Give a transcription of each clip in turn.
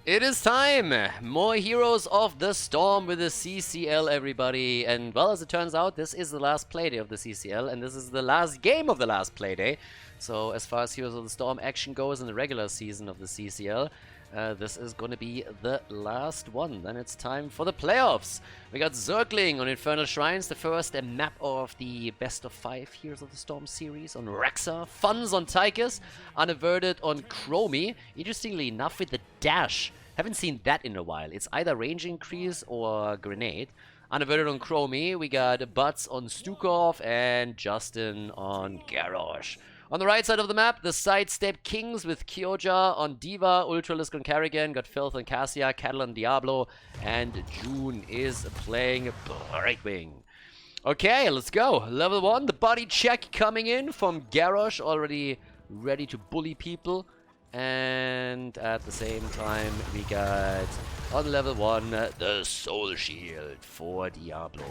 It is time! More Heroes of the Storm with the CCL, everybody. And well, as it turns out, this is the last playday of the CCL, and this is the last game of the last playday. So as far as Heroes of the Storm action goes in the regular season of the CCL, this is going to be the last one. Then it's time for the playoffs. We got Zergling on Infernal Shrines, the first map of the best of 5 Heroes of the Storm series on Rexa. Funds on Tychus, Unaverted on Chromie. Interestingly enough, with the dash. Haven't seen that in a while. It's either range increase or grenade. Unaverted on Chromie. We got Butts on Stukov and Justin on Garrosh. On the right side of the map, the Sidestep Kings with Kyoja on Diva, Ultralisk on Carrigan, got Filth on Cassia, Cattle on Diablo, and June is playing Breakwing. Okay, let's go. Level 1, the body check coming in from Garrosh, already ready to bully people. And at the same time, we got, on level 1, the Soul Shield for Diablo.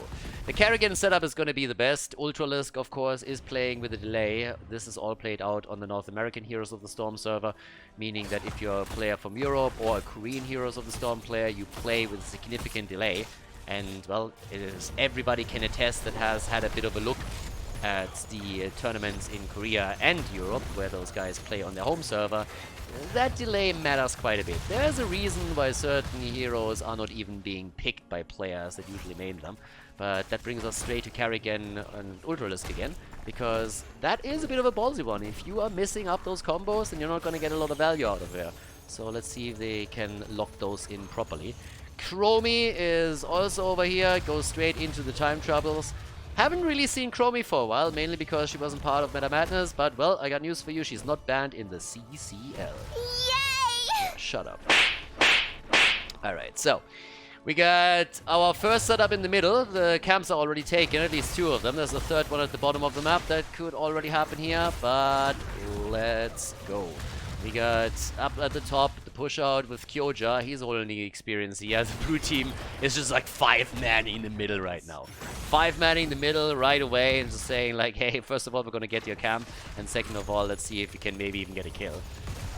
The Carrigan setup is going to be the best. Ultralisk, of course, is playing with a delay. This is all played out on the North American Heroes of the Storm server, meaning that if you're a player from Europe or a Korean Heroes of the Storm player, you play with a significant delay. And, well, it is everybody can attest that has had a bit of a look at the tournaments in Korea and Europe, where those guys play on their home server. That delay matters quite a bit. There's a reason why certain heroes are not even being picked by players that usually main them. But that brings us straight to Carrigan and Ultralisk again, because that is a bit of a ballsy one. If you are missing up those combos, then you're not going to get a lot of value out of there. So let's see if they can lock those in properly. Chromie is also over here, goes straight into the time troubles. Haven't really seen Chromie for a while, mainly because she wasn't part of Meta Madness, but, well, I got news for you, she's not banned in the CCL. Yay! Yeah, shut up. Alright, so, we got our first setup in the middle. The camps are already taken, at least 2 of them. There's a third one at the bottom of the map that could already happen here, but let's go. We got up at the top, the push out with Kyoja. He's only experienced here. The blue team is just like 5-man in the middle right now. 5-man in the middle right away and just saying like, hey, first of all, we're going to get your camp. And second of all, let's see if we can maybe even get a kill.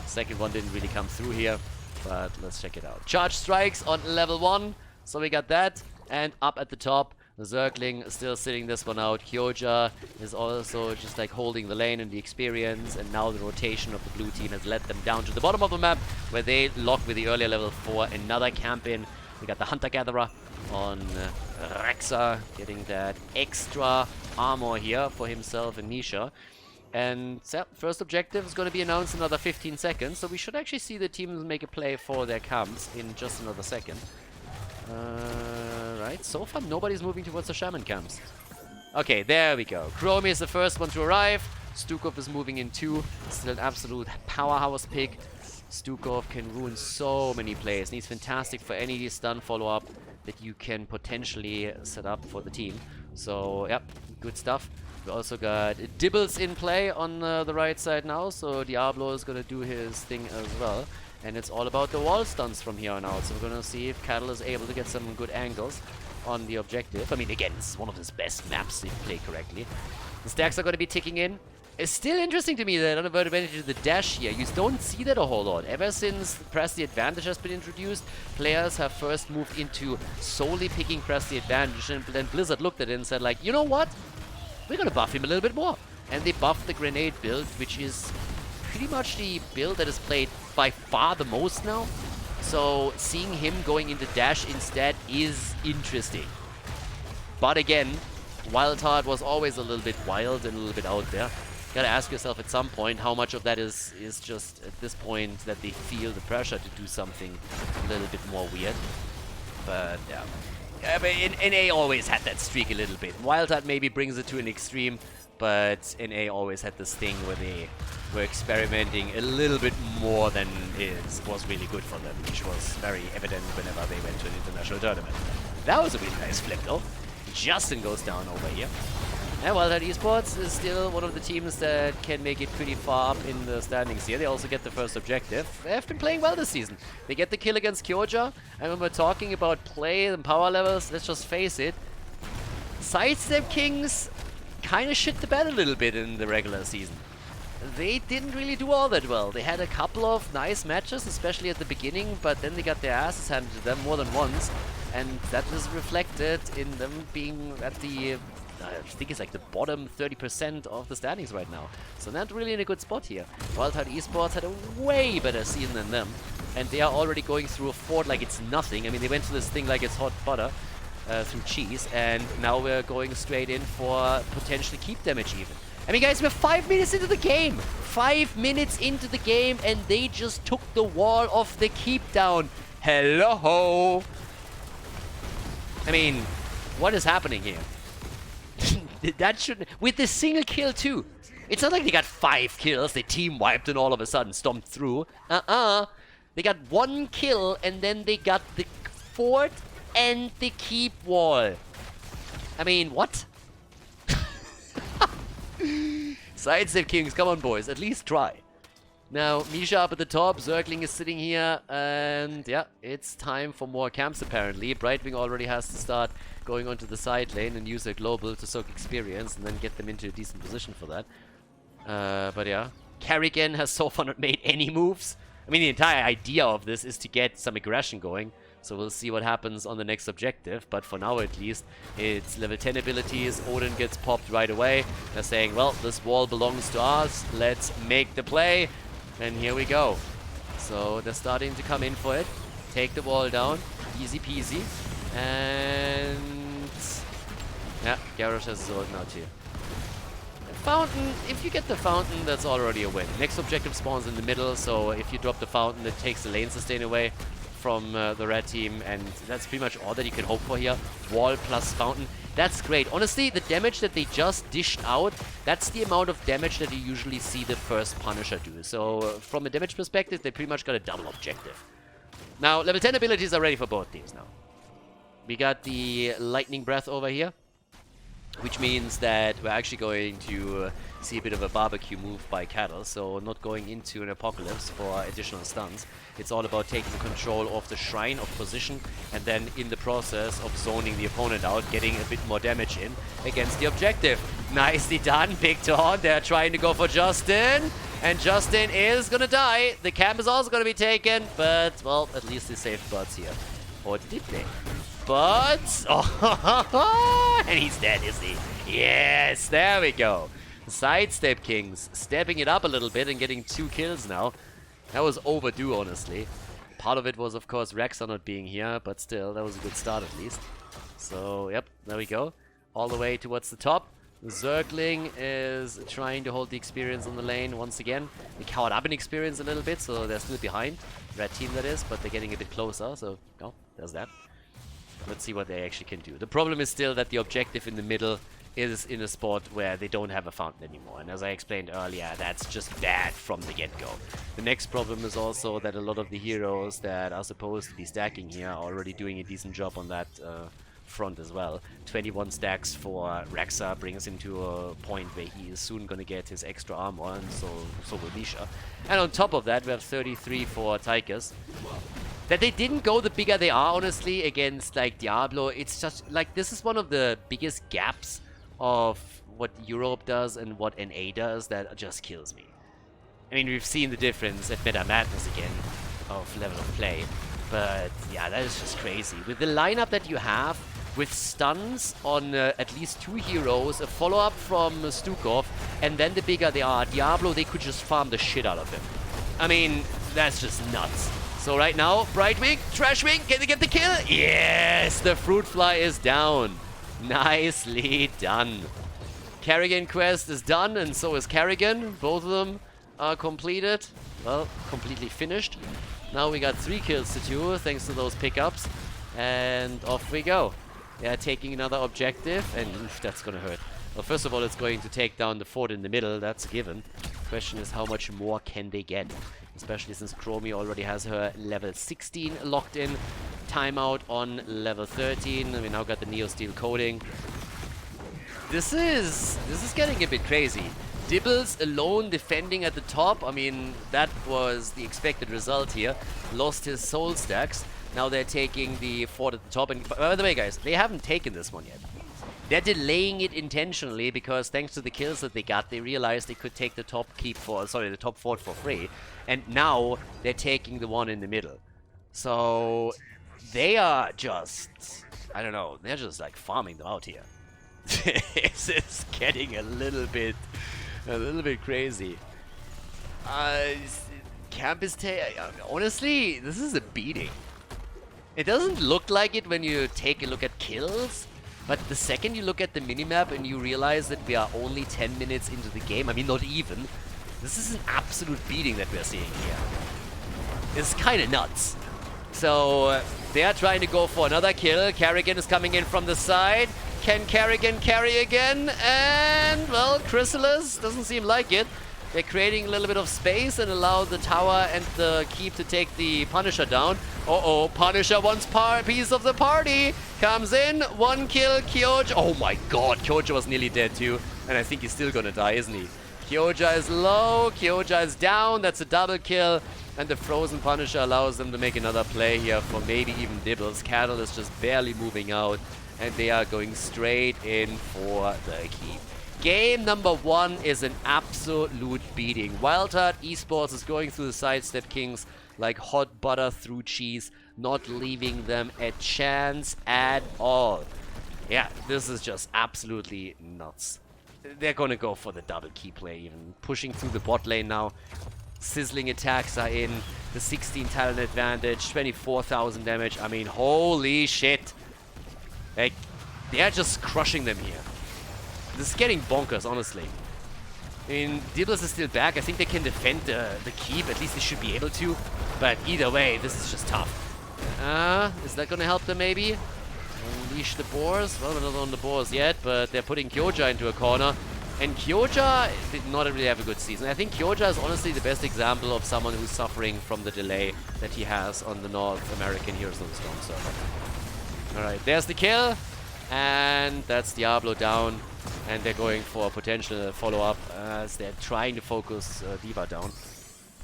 Second one didn't really come through here, but let's check it out. Charge strikes on level 1. So we got that. And up at the top, the Zergling still sitting this one out. Kyoja is also just like holding the lane and the experience, and now the rotation of the blue team has led them down to the bottom of the map, where they lock with the earlier level 4 another camp in. We got the Hunter-Gatherer on Rexa, getting that extra armor here for himself and Nisha. And yeah, first objective is going to be announced in another 15 seconds, so we should actually see the teams make a play for their camps in just another second. Right, so far nobody's moving towards the Shaman camps. Okay, there we go. Chromie is the first one to arrive. Stukov is moving in too. Still an absolute powerhouse pick. Stukov can ruin so many plays, and he's fantastic for any stun follow-up that you can potentially set up for the team. So, yep, good stuff. We also got Dibbles in play on the right side now, so Diablo is going to do his thing as well. And it's all about the wall stuns from here on out. So we're going to see if Cattle is able to get some good angles on the objective. I mean, again, it's one of his best maps if you play correctly. The stacks are going to be ticking in. It's still interesting to me that unaverted advantage is the dash here. You don't see that a whole lot. Ever since Press the Advantage has been introduced, players have first moved into solely picking Press the Advantage. And then Blizzard looked at it and said, like, you know what? We're going to buff him a little bit more. And they buffed the grenade build, which is pretty much the build that is played by far the most now. So seeing him going into dash instead is interesting. But again, Wildheart was always a little bit wild and a little bit out there. Gotta ask yourself at some point how much of that is just at this point that they feel the pressure to do something a little bit more weird. But yeah. But NA always had that streak a little bit. Wildheart maybe brings it to an extreme, but NA always had this thing where they were experimenting a little bit more than was really good for them, which was very evident whenever they went to an international tournament. That was a really nice flip though. Justin goes down over here. And Wildheart Esports is still one of the teams that can make it pretty far up in the standings here. They also get the first objective. They have been playing well this season. They get the kill against Kyoja, and when we're talking about play and power levels, let's just face it, Sidestep Kings kind of shit the bed a little bit in the regular season. they didn't really do all that well. They had a couple of nice matches, especially at the beginning, but then they got their asses handed to them more than once, and that was reflected in them being at the, I think it's like the bottom 30% of the standings right now. So not really in a good spot here. Wildheart Esports had a way better season than them, and they are already going through a fort like it's nothing. I mean, they went through this thing like it's hot butter through cheese, and now we're going straight in for potentially keep damage even. I mean, guys, we're 5 minutes into the game. 5 minutes into the game, and they just took the wall of the keep down. Hello. I mean, what is happening here? That shouldn't... With the single kill, too. It's not like they got 5 kills, they team wiped and all of a sudden stomped through. They got 1 kill, and then they got the fort and the keep wall. I mean, what? Sidestep Kings, come on, boys. At least try. Now, Misha up at the top. Zergling is sitting here. And, yeah, it's time for more camps, apparently. Brightwing already has to start going onto the side lane and use their global to soak experience and then get them into a decent position for that. But, yeah. Kerrigan has so far not made any moves. I mean, the entire idea of this is to get some aggression going. So we'll see what happens on the next objective, but for now at least, it's level 10 abilities. Odin gets popped right away. They're saying, well, this wall belongs to us, let's make the play, and here we go. So they're starting to come in for it. Take the wall down, easy peasy, and yeah, Garrosh has his ult now too. Fountain, if you get the fountain, that's already a win. Next objective spawns in the middle, so if you drop the fountain, it takes the lane sustain away from the red team, and that's pretty much all that you can hope for here. Wall plus fountain, that's great. Honestly, the damage that they just dished out, that's the amount of damage that you usually see the first Punisher do. So from a damage perspective, they pretty much got a double objective. Now, level 10 abilities are ready for both teams now. We got the Lightning Breath over here, which means that we're actually going to see a bit of a barbecue move by Cattle, so not going into an Apocalypse for additional stuns. It's all about taking control of the Shrine of position, and then in the process of zoning the opponent out, getting a bit more damage in against the objective. Nicely done, big taunt. They're trying to go for Justin, and Justin is gonna die. The camp is also gonna be taken, but, well, at least they saved butts here. Or did they? But, oh, and he's dead, is he? Yes, there we go. Sidestep Kings stepping it up a little bit and getting 2 kills now. That was overdue, honestly. Part of it was, of course, Rexa not being here, but still, that was a good start at least. So, yep, there we go. All the way towards the top. Zergling is trying to hold the experience on the lane once again. They caught up in experience a little bit, so they're still behind. Red team, that is, but they're getting a bit closer, so, oh, there's that. Let's see what they actually can do. The problem is still that the objective in the middle is in a spot where they don't have a fountain anymore. And as I explained earlier, that's just bad from the get-go. The next problem is also that a lot of the heroes that are supposed to be stacking here are already doing a decent job on that front as well. 21 stacks for Rexa brings him to a point where he is soon going to get his extra armor, and so will Misha. And on top of that, we have 33 for Tychus. That they didn't go the bigger they are, honestly, against, like, Diablo. It's just, like, this is one of the biggest gaps of what Europe does and what NA does that just kills me. I mean, we've seen the difference at Meta Madness again of level of play. But, yeah, that is just crazy. With the lineup that you have, with stuns on at least 2 heroes, a follow-up from Stukov, and then the bigger they are, Diablo, they could just farm the shit out of him. I mean, that's just nuts. So right now, Brightwing, Trashwing, can they get the kill? Yes, the Fruit Fly is down. Nicely done. Kerrigan quest is done, and so is Kerrigan. Both of them are completed. Well, completely finished. Now we got 3 kills to 2, thanks to those pickups. And off we go. They're taking another objective, and oof, that's gonna hurt. Well, first of all, it's going to take down the fort in the middle, that's a given. Question is, how much more can they get? Especially since Chromie already has her level 16 locked in. Timeout on level 13. We now got the Neo Steel coating. This is getting a bit crazy. Dibbles alone defending at the top. I mean, that was the expected result here. Lost his soul stacks. Now they're taking the fort at the top. And by the way, guys, they haven't taken this one yet. They're delaying it intentionally because thanks to the kills that they got, they realized they could take the top the top fort for free. And now they're taking the one in the middle. So they are just, I don't know, they're just like farming them out here. It's getting a little bit crazy. Camp is honestly, this is a beating. It doesn't look like it when you take a look at kills, but the second you look at the minimap and you realize that we are only 10 minutes into the game, I mean not even, this is an absolute beating that we're seeing here. It's kind of nuts. So they are trying to go for another kill. Carrigan is coming in from the side. Can Carrigan carry again? And, well, Chrysalis doesn't seem like it. They're creating a little bit of space and allow the tower and the keep to take the Punisher down. Uh-oh, Punisher wants piece of the party. Comes in, one kill, Kyoja. Oh my god, Kyoja was nearly dead too. And I think he's still gonna die, isn't he? Kyoja is low, Kyoja is down. That's a double kill. And the Frozen Punisher allows them to make another play here for maybe even Dibbles. Cattle is just barely moving out. And they are going straight in for the keep. Game number 1 is an absolute beating. Wildheart Esports is going through the Sidestep Kings like hot butter through cheese, not leaving them a chance at all. Yeah, this is just absolutely nuts. They're gonna go for the double key play even. Pushing through the bot lane now. Sizzling attacks are in. The 16 talent advantage, 24,000 damage. I mean, holy shit. Like, they're just crushing them here. This is getting bonkers, honestly. I mean, Dibbles is still back. I think they can defend the keep. At least they should be able to. But either way, this is just tough. Is that going to help them, maybe? Unleash the boars? Well, we're not on the boars yet, but they're putting Kyoja into a corner. And Kyoja did not really have a good season. I think Kyoja is honestly the best example of someone who's suffering from the delay that he has on the North American Heroes of the Storm server. Alright, there's the kill. And that's Diablo down. And they're going for a potential follow-up as they're trying to focus D.Va down.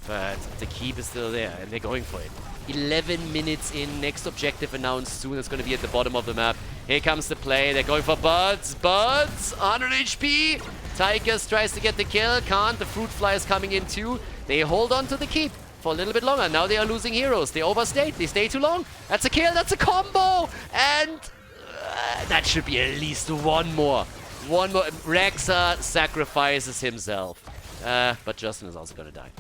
But the keep is still there, and they're going for it. 11 minutes in, next objective announced soon. It's going to be at the bottom of the map. Here comes the play. They're going for Buds. Buds, 100 HP. Tychus tries to get the kill. Can't. The Fruit Fly is coming in too. They hold on to the keep for a little bit longer. Now they are losing heroes. They overstayed. They stay too long. That's a kill. That's a combo. And that should be at least one more. One more. Rexa sacrifices himself. But Justin is also going to die.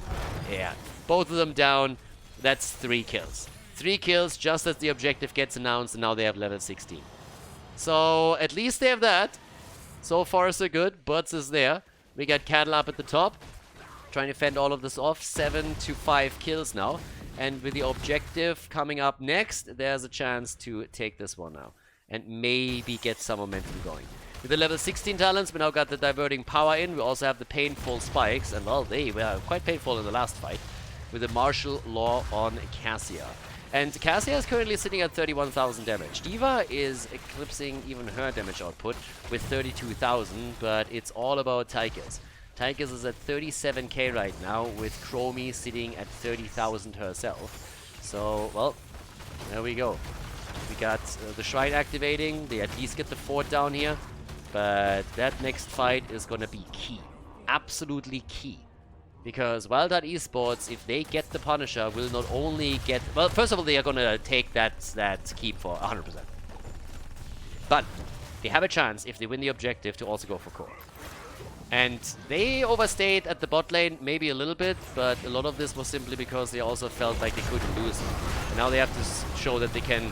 Yeah. Both of them down. That's 3 kills. 3 kills just as the objective gets announced, and now they have level 16. So at least they have that. So far so good. Butts is there. We got Cattle up at the top. Trying to fend all of this off. 7 to 5 kills now. And with the objective coming up next, there's a chance to take this one now. And maybe get some momentum going. With the level 16 talents, we now got the diverting power in. We also have the painful spikes. And well, they were quite painful in the last fight. With the martial law on Cassia. And Cassia is currently sitting at 31,000 damage. D.Va is eclipsing even her damage output with 32,000, but it's all about Tychus. Tychus is at 37k right now, with Chromie sitting at 30,000 herself. So, well, there we go. We got the Shrine activating. They at least get the fort down here. But that next fight is going to be key. Absolutely key. Because Wildheart Esports, if they get the Punisher, will not only get... Well, first of all, they are going to take that keep for 100%. But they have a chance, if they win the objective, to also go for core. And they overstayed at the bot lane, maybe a little bit, but a lot of this was simply because they also felt like they couldn't lose. And now they have to show that they can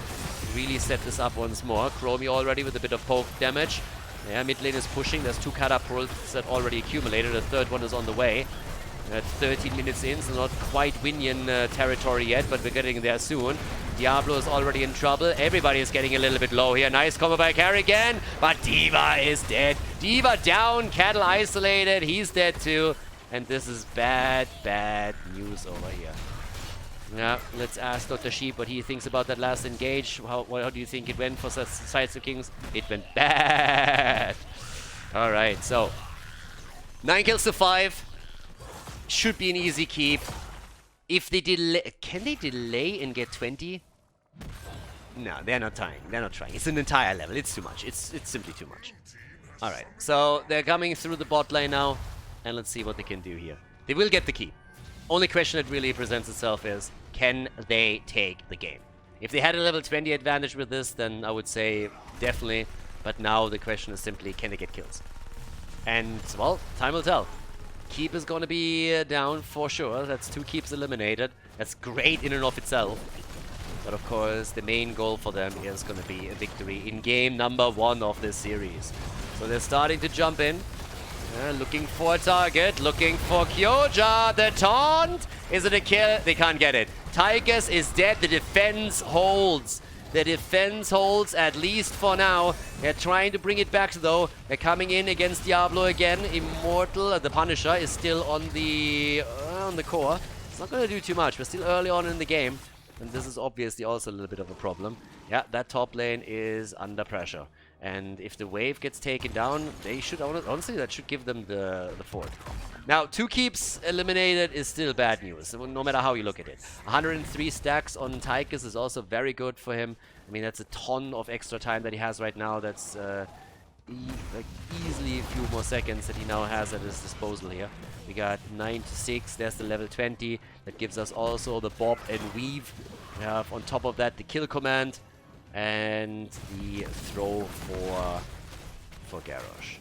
really set this up once more. Chromie already with a bit of poke damage. Yeah, mid lane is pushing. There's 2 catapults that already accumulated. A third one is on the way. At 13 minutes in, so not quite Winion territory yet, but we're getting there soon. Diablo is already in trouble. Everybody is getting a little bit low here. Nice combo by Carrigan, but D.Va is dead. D.Va down, Cattle isolated, he's dead too. And this is bad, bad news over here. Yeah, let's ask Dr. Sheep what he thinks about that last engage. How do you think it went for Sidestep Kings? It went bad. Alright, so 9 kills to 5. Should be an easy keep. If they delay... Can they delay and get 20? No, they're not trying. They're not trying. It's an entire level. It's too much. It's simply too much. Alright, so they're coming through the bot lane now. And let's see what they can do here. They will get the key. Only question that really presents itself is, can they take the game? If they had a level 20 advantage with this, then I would say definitely. But now the question is simply, can they get kills? And, well, time will tell. Keep is gonna be down for sure. That's 2 keeps eliminated. That's great in and of itself. But of course, the main goal for them is gonna be a victory in game number 1 of this series. So they're starting to jump in. Looking for a target, looking for Kyoja. The taunt! Is it a kill? They can't get it. Tigers is dead. The defense holds. The defense holds, at least for now. They're trying to bring it back, though. They're coming in against Diablo again. Immortal, the Punisher, is still on the core. It's not going to do too much. We're still early on in the game. And this is obviously also a little bit of a problem. Yeah, that top lane is under pressure. And if the wave gets taken down, they should, honestly, that should give them the fort. Now, 2 keeps eliminated is still bad news, no matter how you look at it. 103 stacks on Tychus is also very good for him. I mean, that's a ton of extra time that he has right now. That's like easily a few more seconds that he now has at his disposal here. We got 9 to 6, there's the level 20. That gives us also the bob and weave. We have on top of that the kill command. And the throw for Garrosh.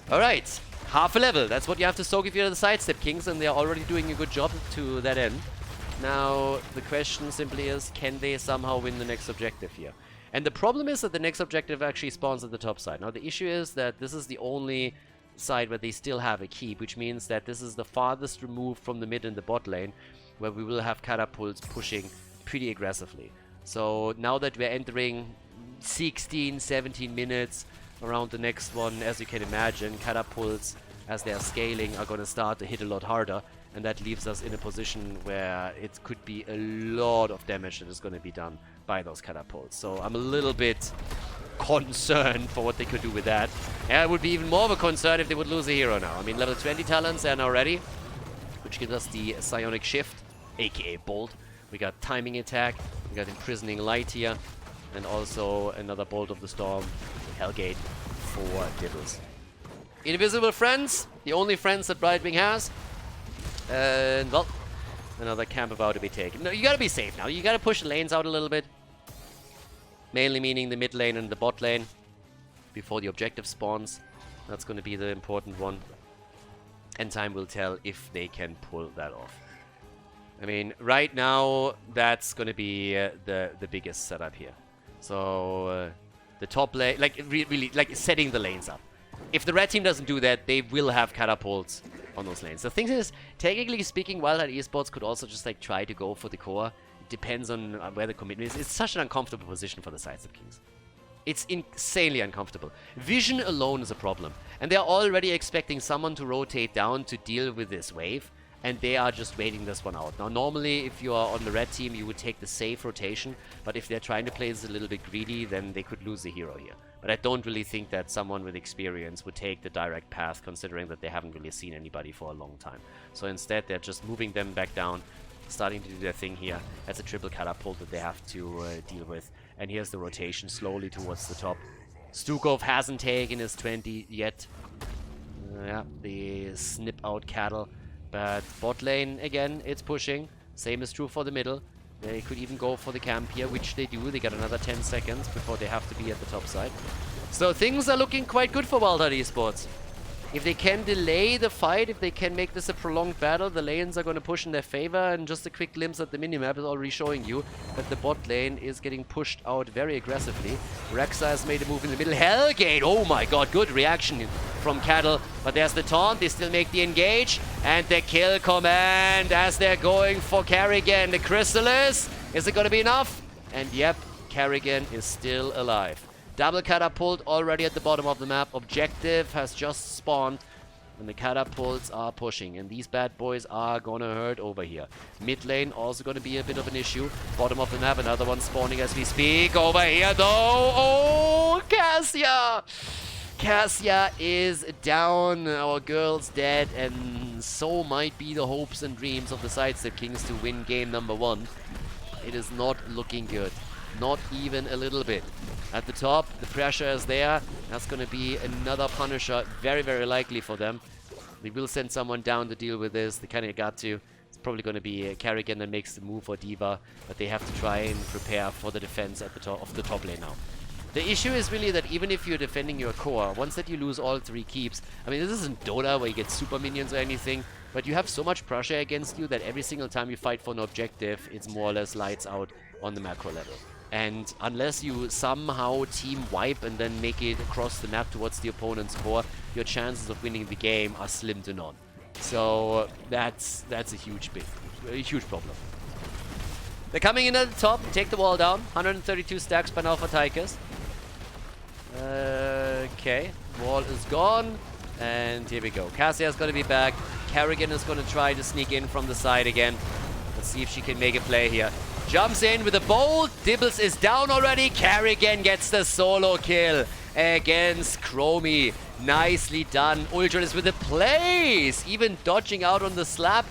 Alright, half a level. That's what you have to soak if you're the Sidestep Kings, and they're already doing a good job to that end. Now, the question simply is, can they somehow win the next objective here? And the problem is that the next objective actually spawns at the top side. Now, the issue is that this is the only side where they still have a keep, which means that this is the farthest removed from the mid and the bot lane, where we will have catapults pushing pretty aggressively. So now that we're entering 16, 17 minutes around the next one, as you can imagine, catapults, as they are scaling, are going to start to hit a lot harder. And that leaves us in a position where it could be a lot of damage that is going to be done by those catapults. So I'm a little bit concerned for what they could do with that. And it would be even more of a concern if they would lose a hero now. I mean, level 20 talents are now ready, which gives us the Psionic Shift, aka Bolt. We got Timing Attack, we got Imprisoning Light here, and also another Bolt of the Storm, Hellgate for Dibbles. Invisible Friends, the only friends that Brightwing has. And, well, another camp about to be taken. No, you gotta be safe now. You gotta push the lanes out a little bit. Mainly meaning the mid lane and the bot lane before the objective spawns. That's gonna be the important one. And time will tell if they can pull that off. I mean, right now, that's going to be the biggest setup here. So, the top lane, like, really, like, setting the lanes up. If the red team doesn't do that, they will have catapults on those lanes. The thing is, technically speaking, Wildheart Esports could also just, like, try to go for the core. It depends on where the commitment is. It's such an uncomfortable position for the Sidestep Kings. It's insanely uncomfortable. Vision alone is a problem. And they're already expecting someone to rotate down to deal with this wave. And they are just waiting this one out. Now, normally, if you are on the red team, you would take the safe rotation. But if they're trying to play this a little bit greedy, then they could lose a hero here. But I don't really think that someone with experience would take the direct path, considering that they haven't really seen anybody for a long time. So instead, they're just moving them back down, starting to do their thing here. That's a triple catapult that they have to deal with. And here's the rotation slowly towards the top. Stukov hasn't taken his 20 yet. Yeah, the snip out cattle. But bot lane, again, it's pushing. Same is true for the middle. They could even go for the camp here, which they do. They got another 10 seconds before they have to be at the top side. So things are looking quite good for Wildheart Esports. If they can delay the fight, if they can make this a prolonged battle, the lanes are going to push in their favor. And just a quick glimpse at the minimap is already showing you that the bot lane is getting pushed out very aggressively. Rexa has made a move in the middle. Hellgate! Oh my god, good reaction from Cattle. But there's the taunt. They still make the engage. And the kill command as they're going for Carrigan. The Chrysalis. Is it going to be enough? And yep, Carrigan is still alive. Double catapult already at the bottom of the map. Objective has just spawned. And the catapults are pushing. And these bad boys are gonna hurt over here. Mid lane also gonna be a bit of an issue. Bottom of the map, another one spawning as we speak. Over here though. Oh, Cassia! Cassia is down. Our girl's dead. And so might be the hopes and dreams of the Sidestep Kings to win game number 1. It is not looking good. Not even a little bit. At the top, the pressure is there. That's going to be another Punisher, very, very likely for them. They will send someone down to deal with this. They kind of got to. It's probably going to be Kerrigan that makes the move for D.Va, but they have to try and prepare for the defense at the top of the top lane now. The issue is really that even if you're defending your core, once that you lose all 3 keeps, I mean, this isn't Dota where you get super minions or anything, but you have so much pressure against you that every single time you fight for an objective, it's more or less lights out on the macro level. And unless you somehow team wipe and then make it across the map towards the opponent's core, your chances of winning the game are slim to none. So that's a huge problem. They're coming in at the top, take the wall down. 132 stacks by now for Tychus. Okay, wall is gone, and here we go. Cassia's gonna be back. Kerrigan is gonna try to sneak in from the side again. Let's see if she can make a play here. Jumps in with a bolt. Dibbles is down already. Kerrigan gets the solo kill against Chromie. Nicely done. Ultron is with a place, even dodging out on the slap.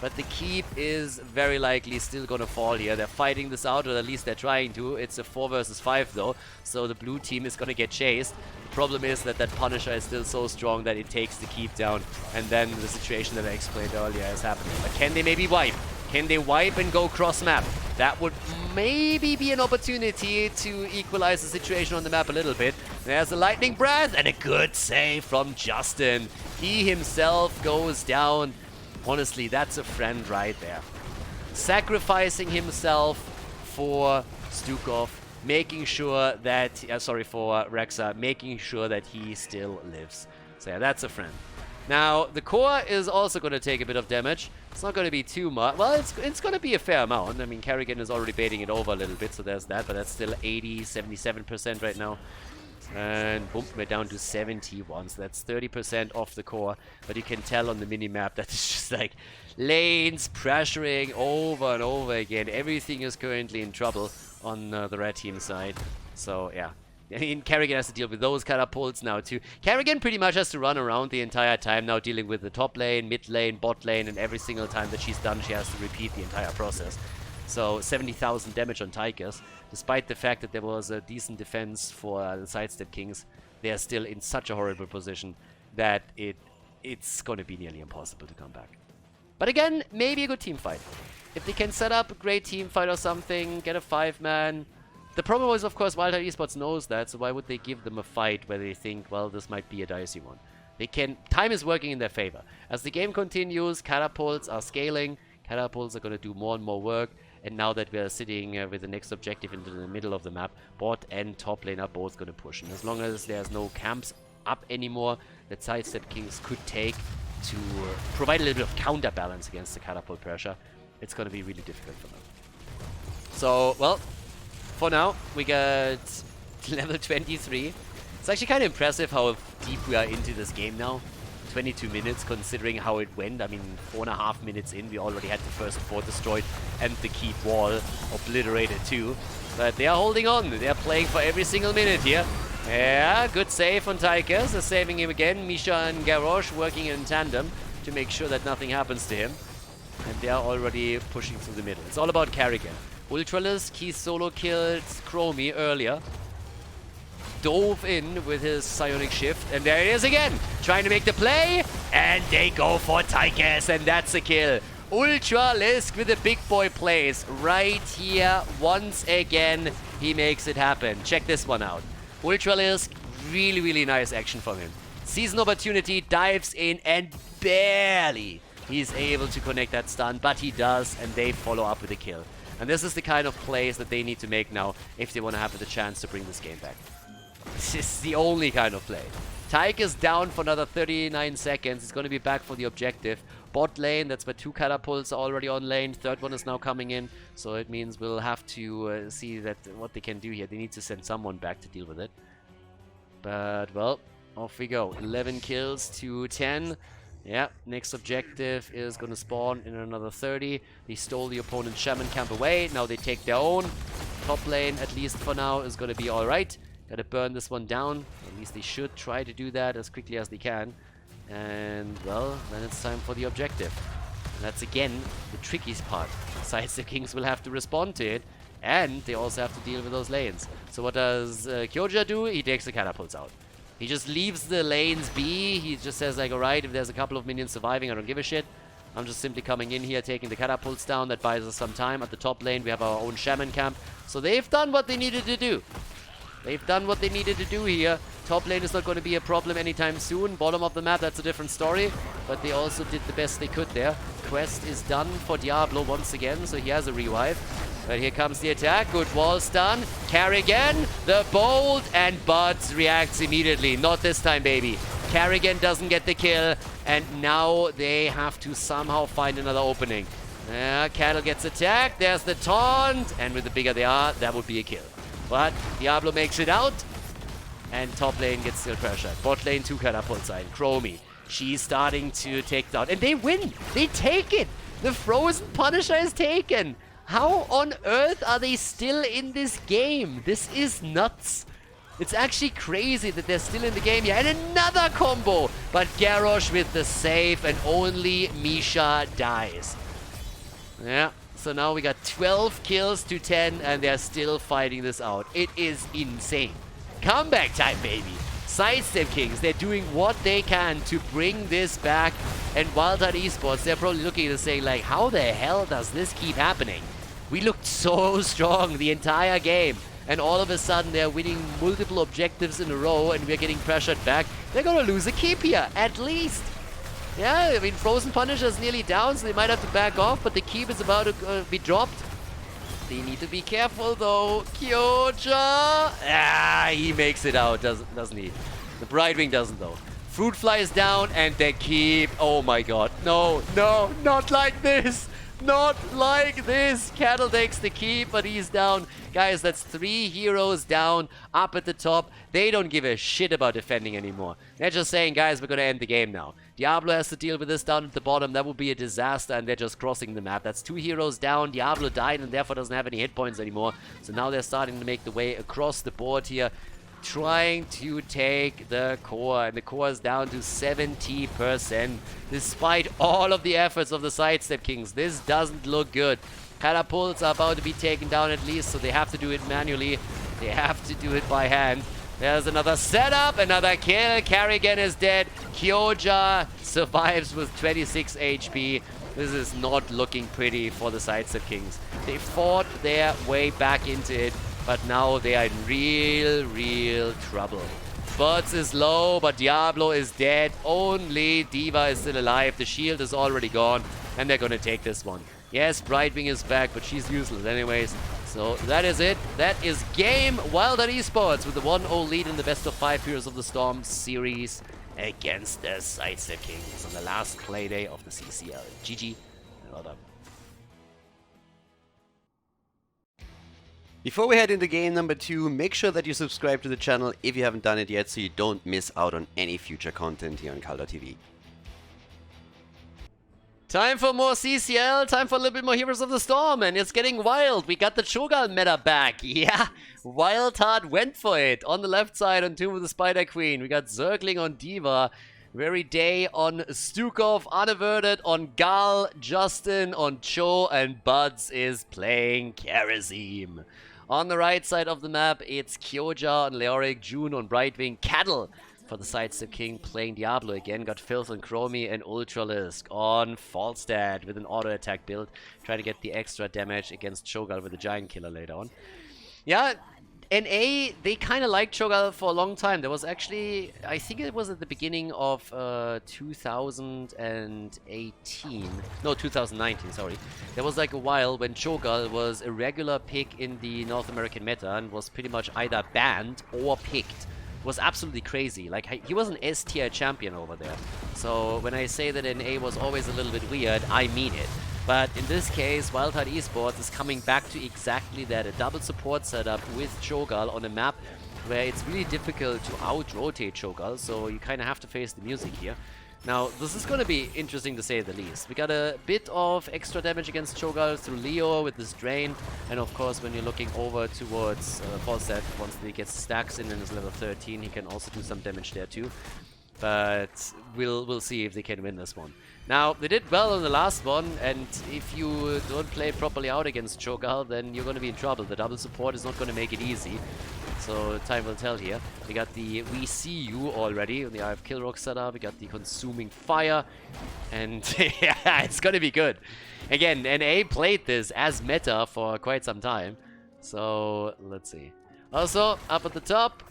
But the keep is very likely still gonna fall here. They're fighting this out, or at least they're trying to. It's a 4 versus 5 though, so the blue team is gonna get chased. The problem is that that Punisher is still so strong that it takes the keep down, and then the situation that I explained earlier is happening. But can they maybe wipe? Can they wipe and go cross map? That would maybe be an opportunity to equalize the situation on the map a little bit. There's a lightning breath and a good save from Justin. He himself goes down. Honestly, that's a friend right there. Sacrificing himself for Stukov, making sure that, for Rexa, making sure that he still lives. So yeah, that's a friend. Now, the core is also going to take a bit of damage. It's not going to be too much. Well, it's going to be a fair amount. I mean, Kerrigan is already baiting it over a little bit, so there's that, but that's still 80, 77% right now. And boom, we're down to 71, so that's 30% off the core. But you can tell on the minimap that it's just like lanes pressuring over and over again. Everything is currently in trouble on the red team side. So yeah, I mean, Kerrigan has to deal with those catapults now too. Kerrigan pretty much has to run around the entire time now, dealing with the top lane, mid lane, bot lane, and every single time that she's done, she has to repeat the entire process. So 70,000 damage on Tychus. Despite the fact that there was a decent defense for the Sidestep Kings, they are still in such a horrible position that it's going to be nearly impossible to come back. But again, maybe a good team fight. If they can set up a great team fight or something, get a 5-man. The problem is, of course, Wildheart Esports knows that, so why would they give them a fight where they think, well, this might be a dicey one? They can. Time is working in their favor. As the game continues, catapults are scaling. Catapults are going to do more and more work. And now that we're sitting with the next objective into the middle of the map, bot and top lane are both going to push. And as long as there's no camps up anymore that Sidestep Kings could take to provide a little bit of counterbalance against the catapult pressure, it's going to be really difficult for them. So, well, for now, we got level 23. It's actually kind of impressive how deep we are into this game now. 22 minutes, considering how it went. I mean, 4.5 minutes in, we already had the first 4 destroyed and the keep wall obliterated too. But they are holding on. They are playing for every single minute here. Yeah, good save on Tychus. They're saving him again. Misha and Garrosh working in tandem to make sure that nothing happens to him. And they are already pushing through the middle. It's all about Kerrigan. Ultralisk, he solo killed Chromie earlier. Dove in with his psionic shift, and there it is again, trying to make the play, and they go for Tychus, and that's a kill. Ultralisk with the big boy plays right here once again. He makes it happen. Check this one out. Ultralisk, really, really nice action from him. Sees an opportunity, dives in, and barely he's able to connect that stun, but he does, and they follow up with a kill. And this is the kind of plays that they need to make now if they want to have the chance to bring this game back. This is the only kind of play. Tychus down for another 39 seconds. He's going to be back for the objective. Bot lane, that's where 2 catapults are already on lane. Third one is now coming in. So it means we'll have to see that what they can do here. They need to send someone back to deal with it. But, well, off we go. 11 kills to 10. Yeah, next objective is going to spawn in another 30. They stole the opponent's shaman camp away. Now they take their own. Top lane, at least for now, is going to be alright. Gotta burn this one down. At least they should try to do that as quickly as they can. And, well, then it's time for the objective. And that's, again, the trickiest part. Sidestep Kings will have to respond to it. And they also have to deal with those lanes. So what does Kyoja do? He takes the catapults out. He just leaves the lanes be. He just says like, alright, if there's a couple of minions surviving, I don't give a shit. I'm just simply coming in here, taking the catapults down. That buys us some time. At the top lane, we have our own shaman camp. So they've done what they needed to do. They've done what they needed to do here. Top lane is not going to be a problem anytime soon. Bottom of the map, that's a different story. But they also did the best they could there. Quest is done for Diablo once again, so he has a revive. But here comes the attack. Good wall stun. Carrigan, the bolt, and Buds reacts immediately. Not this time, baby. Carrigan doesn't get the kill, and now they have to somehow find another opening. Cattle gets attacked. There's the taunt, and with the bigger they are, that would be a kill. But Diablo makes it out, and top lane gets still pressured. Bot lane 2 catapult side. Chromie. She's starting to take down, and they win. They take it. The Frozen Punisher is taken. How on earth are they still in this game? This is nuts. It's actually crazy that they're still in the game here. And another combo. But Garrosh with the save, and only Misha dies. Yeah, so now we got 12 kills to 10, and they're still fighting this out. It is insane. Comeback time, baby. Sidestep Kings, they're doing what they can to bring this back. And Wildheart Esports, they're probably looking and saying like, how the hell does this keep happening? We looked so strong the entire game, and all of a sudden they're winning multiple objectives in a row, and we're getting pressured back. They're gonna lose a keep here, at least. Yeah, I mean, Frozen Punisher is nearly down, so they might have to back off, but the keep is about to be dropped. They need to be careful, though. Kyoja! He makes it out, doesn't he? The Brightwing doesn't, though. Fruit Fly is down, and they keep... Oh my god. No, no, not like this! Not like this! Cattle takes the keep, but he's down. Guys, that's 3 heroes down, up at the top. They don't give a shit about defending anymore. They're just saying, guys, we're gonna end the game now. Diablo has to deal with this down at the bottom. That would be a disaster, and they're just crossing the map. That's 2 heroes down. Diablo died and therefore doesn't have any hit points anymore. So now they're starting to make the way across the board here, trying to take the core, and the core is down to 70%. Despite all of the efforts of the Sidestep Kings, this doesn't look good. Catapults are about to be taken down at least, so they have to do it manually. They have to do it by hand. There's another setup, another kill. Carrigan is dead. Kyoja survives with 26 HP. This is not looking pretty for the Sidestep Kings. They fought their way back into it, but now they are in real trouble. Buds is low, but Diablo is dead. Only Diva is still alive. The shield is already gone, and they're gonna take this one. Yes, Brightwing is back, but she's useless anyways. So that is it. That is game. Wildheart Esports with the 1-0 lead in the best of 5 Heroes of the Storm series against the Sidestep Kings on the last playday of the CCL. GG, and well done. Before we head into game number 2, make sure that you subscribe to the channel if you haven't done it yet, so you don't miss out on any future content here on Khaldor TV. Time for more CCL, time for a little bit more Heroes of the Storm, and it's getting wild. We got the Cho'Gall meta back. Yeah, Wildheart went for it. On the left side on Tomb of the Spider Queen, we got Zergling on Diva, Very Day on Stukov, Unaverted on Gal, Justin on Cho, and Buds is playing Kharazim. On the right side of the map, it's Kyoja on Leoric, June on Brightwing, Cattle for the Sidestep King playing Diablo again. Got Filth on Chromie and Ultralisk on Falstad with an auto attack build. Try to get the extra damage against Cho'Gall with a Giant Killer later on. Yeah, NA, they kind of liked Cho'Gall for a long time. There was actually, I think it was at the beginning of 2018. No, 2019, sorry. There was like a while when Cho'Gall was a regular pick in the North American meta and was pretty much either banned or picked. Was absolutely crazy. Like, he was an S-tier champion over there. So when I say that NA was always a little bit weird, I mean it. But in this case, Wildheart Esports is coming back to exactly that, a double support setup with Cho'Gall on a map where it's really difficult to out-rotate Cho'Gall, so you kind of have to face the music here. Now, this is going to be interesting to say the least. We got a bit of extra damage against Cho'Gall through Leo with this Drain, and of course when you're looking over towards Falstad, once he gets stacks in and is level 13, he can also do some damage there too. but we'll see if they can win this one. Now, they did well on the last one, and if you don't play properly out against Cho'Gall, then you're going to be in trouble. The double support is not going to make it easy. So time will tell here. We got the We See You already on the IF Killrock setup. We got the Consuming Fire. And yeah, it's going to be good. Again, NA played this as meta for quite some time. So let's see. Also, up at the top,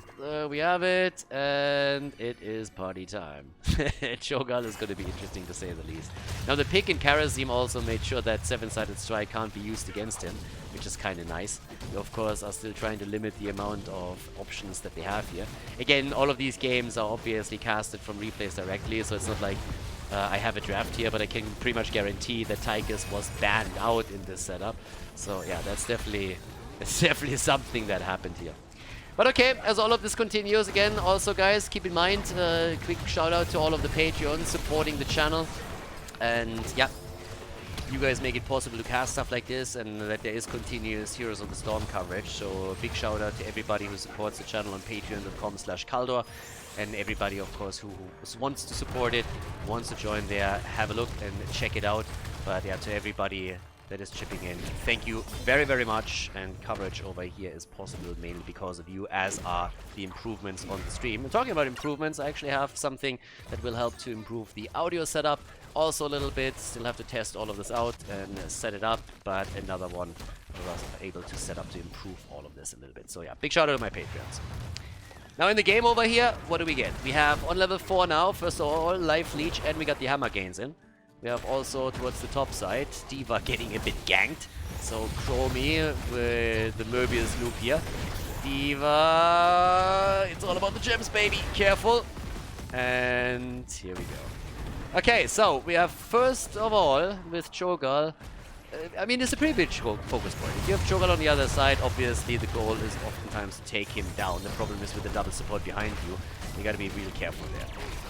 we have it, and it is party time. Cho'Gall is going to be interesting to say the least. Now the pick in Kharazim also made sure that 7-sided strike can't be used against him, which is kind of nice. We of course are still trying to limit the amount of options that they have here. Again, all of these games are obviously casted from replays directly, so it's not like I have a draft here, but I can pretty much guarantee that Tychus was banned out in this setup. So yeah, that's definitely something that happened here. But okay, as all of this continues, again, also guys, keep in mind, quick shout out to all of the Patreons supporting the channel. And yeah, you guys make it possible to cast stuff like this, and that there is continuous Heroes of the Storm coverage. So big shout out to everybody who supports the channel on patreon.com/Khaldor. And everybody, of course, who wants to support it, wants to join there, have a look and check it out. But yeah, to everybody that is chipping in, thank you very, very much. And coverage over here is possible mainly because of you, as are the improvements on the stream. And talking about improvements, I actually have something that will help to improve the audio setup also a little bit. Still have to test all of this out and set it up, but another one I was able to set up to improve all of this a little bit. So yeah, big shout out to my Patreons. Now in the game over here, what do we get? We have on level 4 now, first of all, Life Leech, and we got the Hammer Gains in. We have also towards the top side, D.Va getting a bit ganked. So Chromie with the Möbius loop here. D.Va, it's all about the gems, baby. Careful. And here we go. Okay, so we have first of all with Cho'Gall. I mean, it's a pretty big focus point. If you have Cho'Gall on the other side, obviously the goal is oftentimes to take him down. The problem is with the double support behind you. You gotta be really careful there.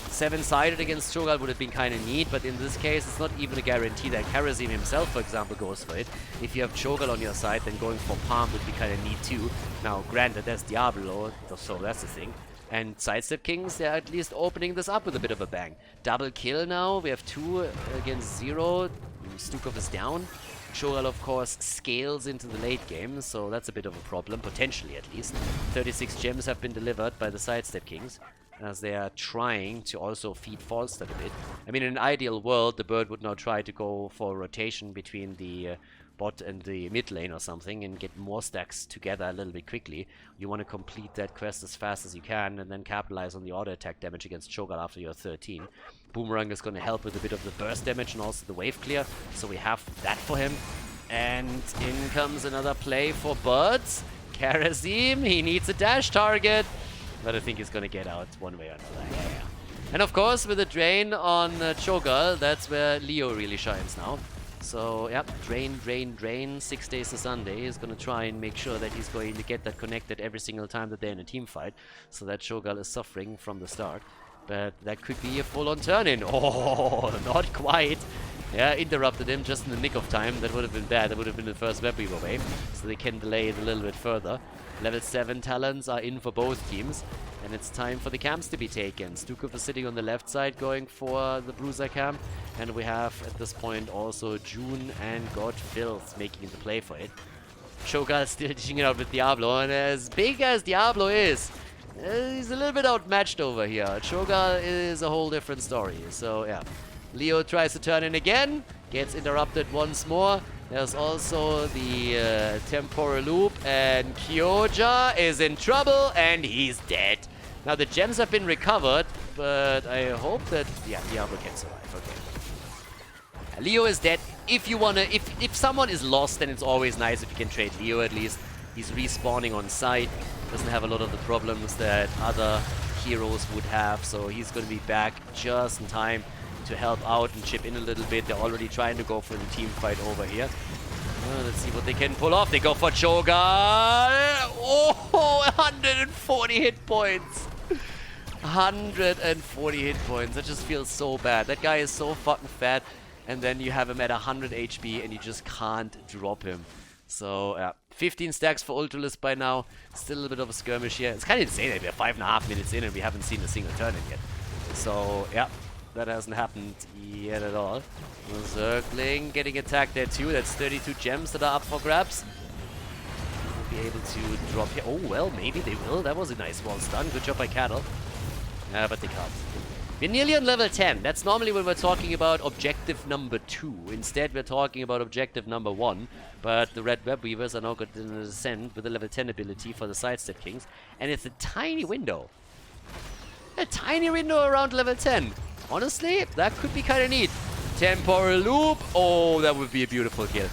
7-sided against Cho'Gall would have been kind of neat, but in this case, it's not even a guarantee that Kharazim himself, for example, goes for it. If you have Cho'Gall on your side, then going for Palm would be kind of neat too. Now, granted, that's Diablo, so that's the thing. And Sidestep Kings, they're at least opening this up with a bit of a bang. Double kill now, we have 2 against 0. Stukov is down. Cho'Gall, of course, scales into the late game, so that's a bit of a problem, potentially at least. 36 gems have been delivered by the Sidestep Kings, as they are trying to also feed Falstad a bit. I mean, in an ideal world, the bird would now try to go for a rotation between the bot and the mid lane or something and get more stacks together a little bit quickly. You want to complete that quest as fast as you can and then capitalize on the auto attack damage against Cho'Gall after you're 13. Boomerang is going to help with a bit of the burst damage and also the wave clear, so we have that for him. And in comes another play for Birds. Kharazim, he needs a dash target, but I think he's going to get out one way or another. Yeah. And of course, with the drain on Cho'Gall, that's where Leo really shines now. So, yeah, drain, 6 days to Sunday. He's going to try and make sure that he's going to get that connected every single time that they're in a team fight, so that Cho'Gall is suffering from the start. But that could be a full-on turn-in. Oh, not quite. Yeah, interrupted him just in the nick of time. That would have been bad. That would have been the first web weaver wave. So they can delay it a little bit further. Level 7 talents are in for both teams. And it's time for the camps to be taken. Stukov is sitting on the left side going for the Bruiser camp. And we have, at this point, also June and God Filth making the play for it. Cho'Gall still dishing it out with Diablo. And as big as Diablo is, he's a little bit outmatched over here. Cho'Gall is a whole different story. So, yeah. Leo tries to turn in again. Gets interrupted once more. There's also the temporal loop. And Kyoja is in trouble. And he's dead. Now, the gems have been recovered. But I hope that, yeah, Diablo can survive. Okay. Leo is dead. If you wanna, if someone is lost, then it's always nice if you can trade Leo at least. He's respawning on site. Doesn't have a lot of the problems that other heroes would have, so he's going to be back just in time to help out and chip in a little bit. They're already trying to go for the team fight over here. Let's see what they can pull off. They go for Cho'Gall. Oh, 140 hit points. 140 hit points. That just feels so bad. That guy is so fucking fat, and then you have him at 100 HP and you just can't drop him. So, yeah, 15 stacks for Ultralis by now. Still a little bit of a skirmish here. It's kind of insane that we're 5.5 minutes in and we haven't seen a single turn in yet. So, yeah, that hasn't happened yet at all. Circling, getting attacked there too. That's 32 gems that are up for grabs. Be able to drop here. Oh, well, maybe they will. That was a nice wall stun. Good job by Cattle. Yeah, but they can't. We're nearly on level 10. That's normally when we're talking about objective number 2. Instead, we're talking about objective number 1. But the Red Web Weavers are now got in a descent with a level 10 ability for the Sidestep Kings. And it's a tiny window. A tiny window around level 10. Honestly, that could be kind of neat. Temporal loop. Oh, that would be a beautiful kill.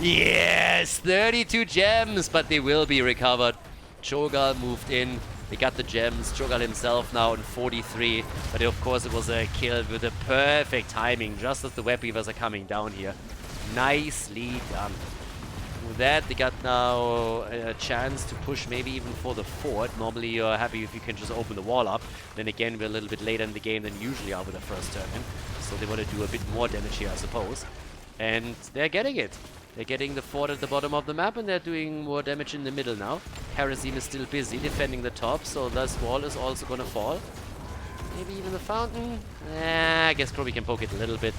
Yes, 32 gems, but they will be recovered. Cho'Gall moved in. They got the gems. Cho'Gall himself now in 43. But of course, it was a kill with a perfect timing, just as the Web Weavers are coming down here. Nicely done. With that, they got now a chance to push maybe even for the fort. Normally, you're happy if you can just open the wall up. Then again, we're a little bit later in the game than usually are with the first tournament. So they want to do a bit more damage here, I suppose. And they're getting it. They're getting the fort at the bottom of the map, and they're doing more damage in the middle now. Kharazim is still busy defending the top, so this wall is also going to fall. Maybe even the fountain. I guess Krobi can poke it a little bit,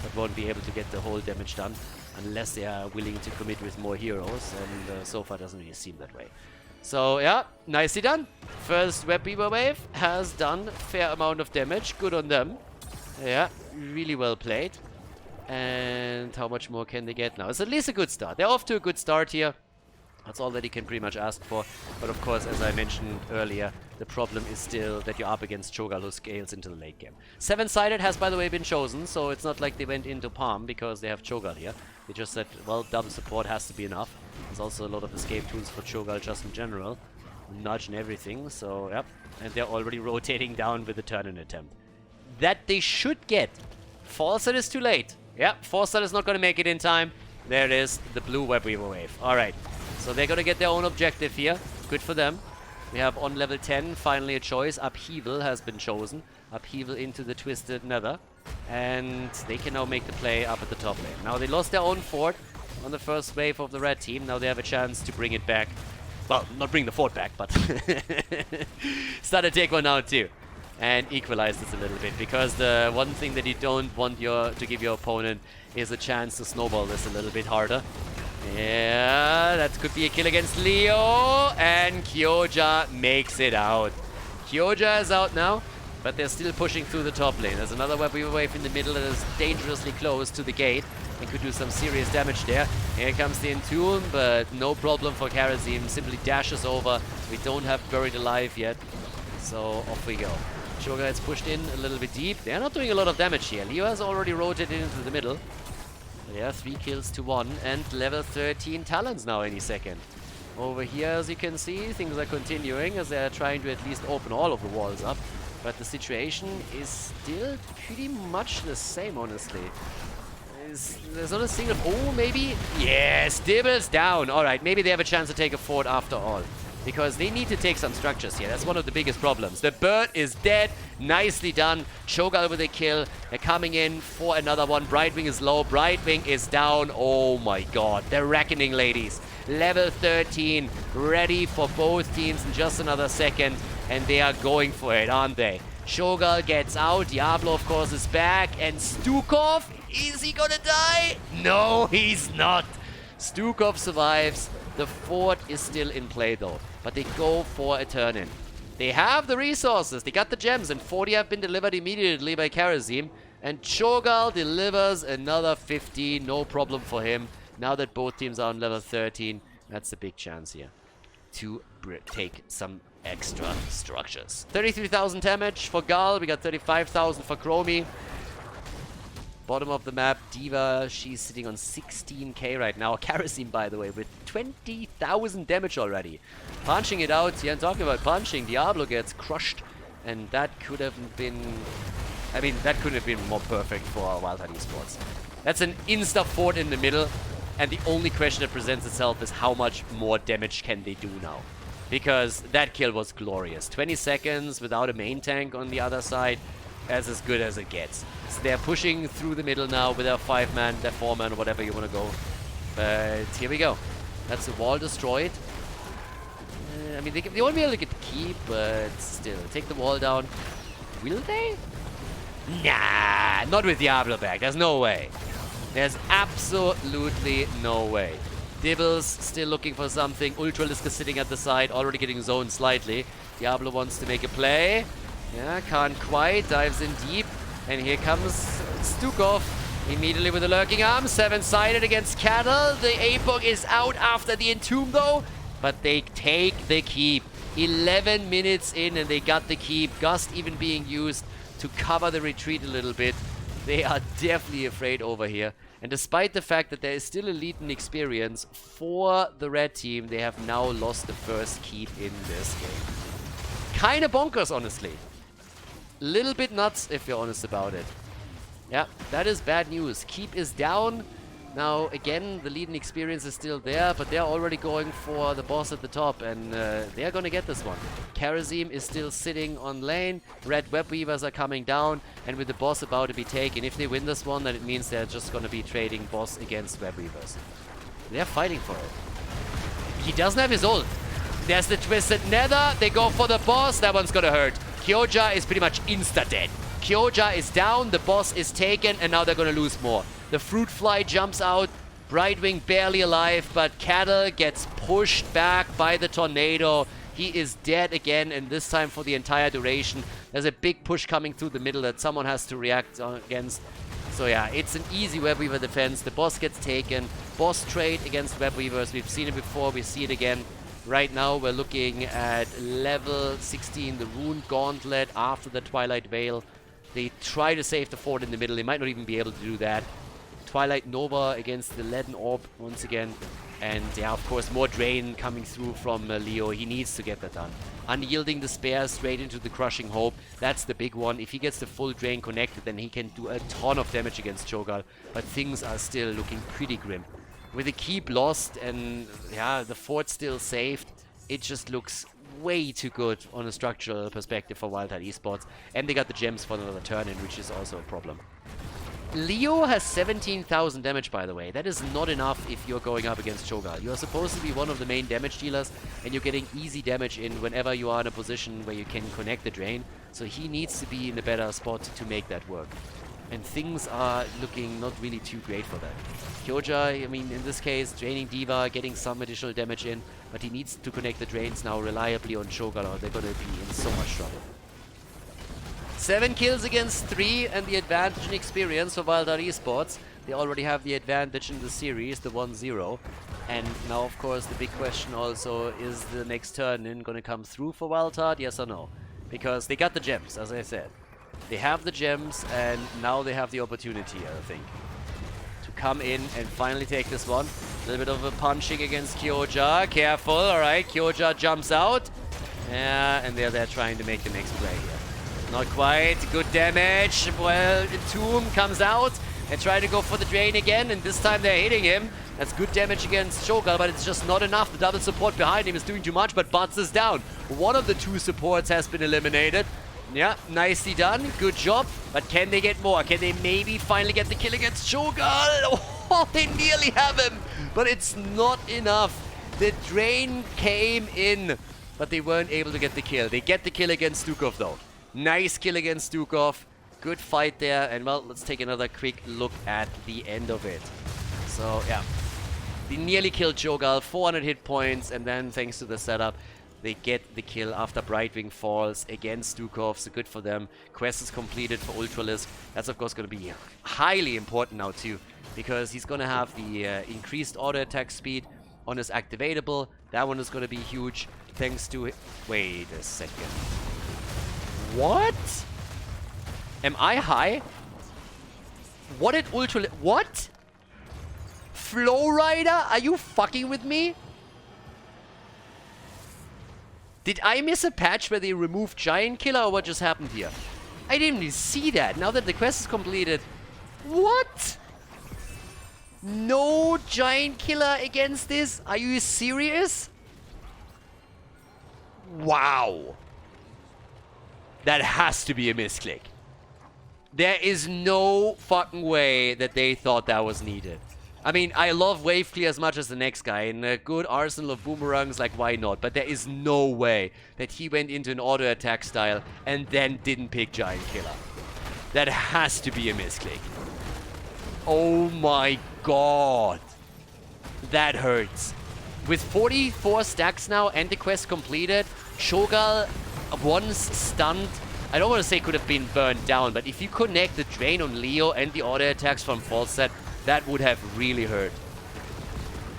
but won't be able to get the whole damage done unless they are willing to commit with more heroes, and so far doesn't really seem that way. So yeah, nicely done. First Web Weaver wave has done a fair amount of damage. Good on them. Yeah, really well played. And how much more can they get now? It's at least a good start. They're off to a good start here. That's all that you can pretty much ask for. But of course, as I mentioned earlier, the problem is still that you're up against Cho'Gall, who scales into the late game. 7-sided has, by the way, been chosen, so it's not like they went into Palm because they have Cho'Gall here. They just said, well, double support has to be enough. There's also a lot of escape tools for Cho'Gall just in general. Nudge and everything, so yep. And they're already rotating down with the turn-in attempt. That they should get. Falset is too late. Yeah, Falset is not going to make it in time. There it is, the blue Web Weaver wave. Alright, so they're going to get their own objective here. Good for them. We have on level 10, finally a choice. Upheaval has been chosen. Upheaval into the Twisted Nether. And they can now make the play up at the top lane. Now they lost their own fort on the first wave of the red team. Now they have a chance to bring it back. Well, not bring the fort back, but start to take one out too. And equalize this a little bit, because the one thing that you don't want to give your opponent is a chance to snowball this a little bit harder. Yeah, that could be a kill against Leo, and Kyoja makes it out. Kyoja is out now, but they're still pushing through the top lane. There's another Web Weaver wave in the middle that is dangerously close to the gate and could do some serious damage there. Here comes the Entomb, but no problem for Kharazim. Simply dashes over. We don't have Buried Alive yet, so off we go. Cho'Gall gets pushed in a little bit deep. They're not doing a lot of damage here. Leo has already rotated into the middle. Yeah, 3 kills to 1, and level 13 Talons now any second. Over here, as you can see, things are continuing as they're trying to at least open all of the walls up. But the situation is still pretty much the same, honestly. There's not a single... Oh, maybe? Yes, Dibbles down. Alright, maybe they have a chance to take a fort after all. Because they need to take some structures here. That's one of the biggest problems. The bird is dead. Nicely done. Cho'Gall with a kill. They're coming in for another one. Brightwing is low. Brightwing is down. Oh my god. The Reckoning ladies. Level 13. Ready for both teams in just another second. And they are going for it, aren't they? Cho'Gall gets out. Diablo, of course, is back. And Stukov, is he gonna die? No, he's not. Stukov survives. The fort is still in play though, but they go for a turn-in. They have the resources, they got the gems, and 40 have been delivered immediately by Kharazim. And Cho'Gall delivers another 50, no problem for him. Now that both teams are on level 13, that's a big chance here to take some extra structures. 33,000 damage for Gall, we got 35,000 for Chromie. Bottom of the map, Diva, she's sitting on 16k right now. Kharazim, by the way, with 20,000 damage already. Punching it out, yeah, I'm talking about punching. Diablo gets crushed, and that could have been... I mean, that couldn't have been more perfect for Wildheart Esports. That's an insta-fort in the middle, and the only question that presents itself is how much more damage can they do now? Because that kill was glorious. 20 seconds without a main tank on the other side. That's as good as it gets. So they're pushing through the middle now with their 5-man, their 4-man, whatever you want to go. But here we go. That's the wall destroyed. I mean, they won't be able to get the keep, but still. Take the wall down. Will they? Nah, not with Diablo back. There's no way. There's absolutely no way. Dibbles still looking for something. Ultralisk is sitting at the side, already getting zoned slightly. Diablo wants to make a play. Yeah, can't quite. Dives in deep. And here comes Stukov. Immediately with a lurking arm. 7-sided against Cattle. The A-Bug is out after the Entomb though. But they take the keep. 11 minutes in and they got the keep. Gust even being used to cover the retreat a little bit. They are definitely afraid over here. And despite the fact that there is still elite in experience for the red team, they have now lost the first keep in this game. Kinda bonkers, honestly. Little bit nuts, if you're honest about it. Yeah, that is bad news. Keep is down. Now, again, the lead in experience is still there, but they're already going for the boss at the top, and they're gonna get this one. Karazim is still sitting on lane, red web weavers are coming down, and with the boss about to be taken, if they win this one, then it means they're just gonna be trading boss against web weavers. They're fighting for it. He doesn't have his ult. There's the Twisted Nether, they go for the boss, that one's gonna hurt. Kyoja is pretty much insta-dead. Kyoja is down, the boss is taken, and now they're gonna lose more. The Fruit Fly jumps out, Brightwing barely alive, but Cattle gets pushed back by the Tornado. He is dead again, and this time for the entire duration. There's a big push coming through the middle that someone has to react against. So yeah, it's an easy Webweaver defense. The boss gets taken. Boss trade against Webweavers. We've seen it before, we see it again. Right now we're looking at level 16, the Rune Gauntlet after the Twilight Veil. They try to save the fort in the middle. They might not even be able to do that. Twilight Nova against the Leaden Orb once again. And yeah, of course, more Drain coming through from Leo. He needs to get that done. Unyielding Despair straight into the Crushing Hope. That's the big one. If he gets the full Drain connected, then he can do a ton of damage against Cho'Gall. But things are still looking pretty grim. With the keep lost and yeah, the fort still saved, it just looks way too good on a structural perspective for Wildheart Esports. And they got the gems for another turn in, which is also a problem. Leo has 17,000 damage, by the way. That is not enough if you're going up against Cho'Gall. You are supposed to be one of the main damage dealers, and you're getting easy damage in whenever you are in a position where you can connect the drain. So he needs to be in a better spot to make that work. And things are looking not really too great for that. Kyoja, I mean, in this case, draining D.Va, getting some additional damage in, but he needs to connect the drains now reliably on Cho'Gall, or they're going to be in so much trouble. 7 kills against 3, and the advantage in experience for Wildheart Esports. They already have the advantage in the series, the 1-0. And now, of course, the big question also, is the next turn in going to come through for Wildheart, yes or no? Because they got the gems, as I said. They have the gems, and now they have the opportunity, I think, to come in and finally take this one. A little bit of a punching against Kyoja. Careful, alright. Kyoja jumps out. Yeah, and they're there trying to make the next play here. Not quite. Good damage. Well, Entomb comes out and try to go for the drain again, and this time they're hitting him. That's good damage against Cho'Gall, but it's just not enough. The double support behind him is doing too much, but Butts is down. One of the 2 supports has been eliminated. Yeah, nicely done. Good job. But can they get more? Can they maybe finally get the kill against Cho'Gall? Oh, they nearly have him, but it's not enough. The drain came in, but they weren't able to get the kill. They get the kill against Stukov, though. Nice kill against Stukov. Good fight there. And, well, let's take another quick look at the end of it. So, yeah. They nearly killed Cho'Gall. 400 hit points. And then, thanks to the setup, they get the kill after Brightwing falls against Stukov. So, good for them. Quest is completed for Ultralisk. That's, of course, going to be highly important now, too. Because he's going to have the increased auto attack speed on his activatable. That one is going to be huge. Thanks to... Wait a second. What? Am I high? What did Ultra... What? Flow Rider? Are you fucking with me? Did I miss a patch where they removed Giant Killer, or what just happened here? I didn't even see that. Now that the quest is completed. What? No Giant Killer against this? Are you serious? Wow. That has to be a misclick. There is no fucking way that they thought that was needed. I mean, I love wave clear as much as the next guy, and a good arsenal of boomerangs, like, why not? But there is no way that he went into an auto attack style and then didn't pick Giant Killer. That has to be a misclick. Oh my god. That hurts. With 44 stacks now and the quest completed, Shogal, once stunned, I don't want to say could have been burned down, but if you connect the drain on Leo and the auto attacks from Falstad, that would have really hurt.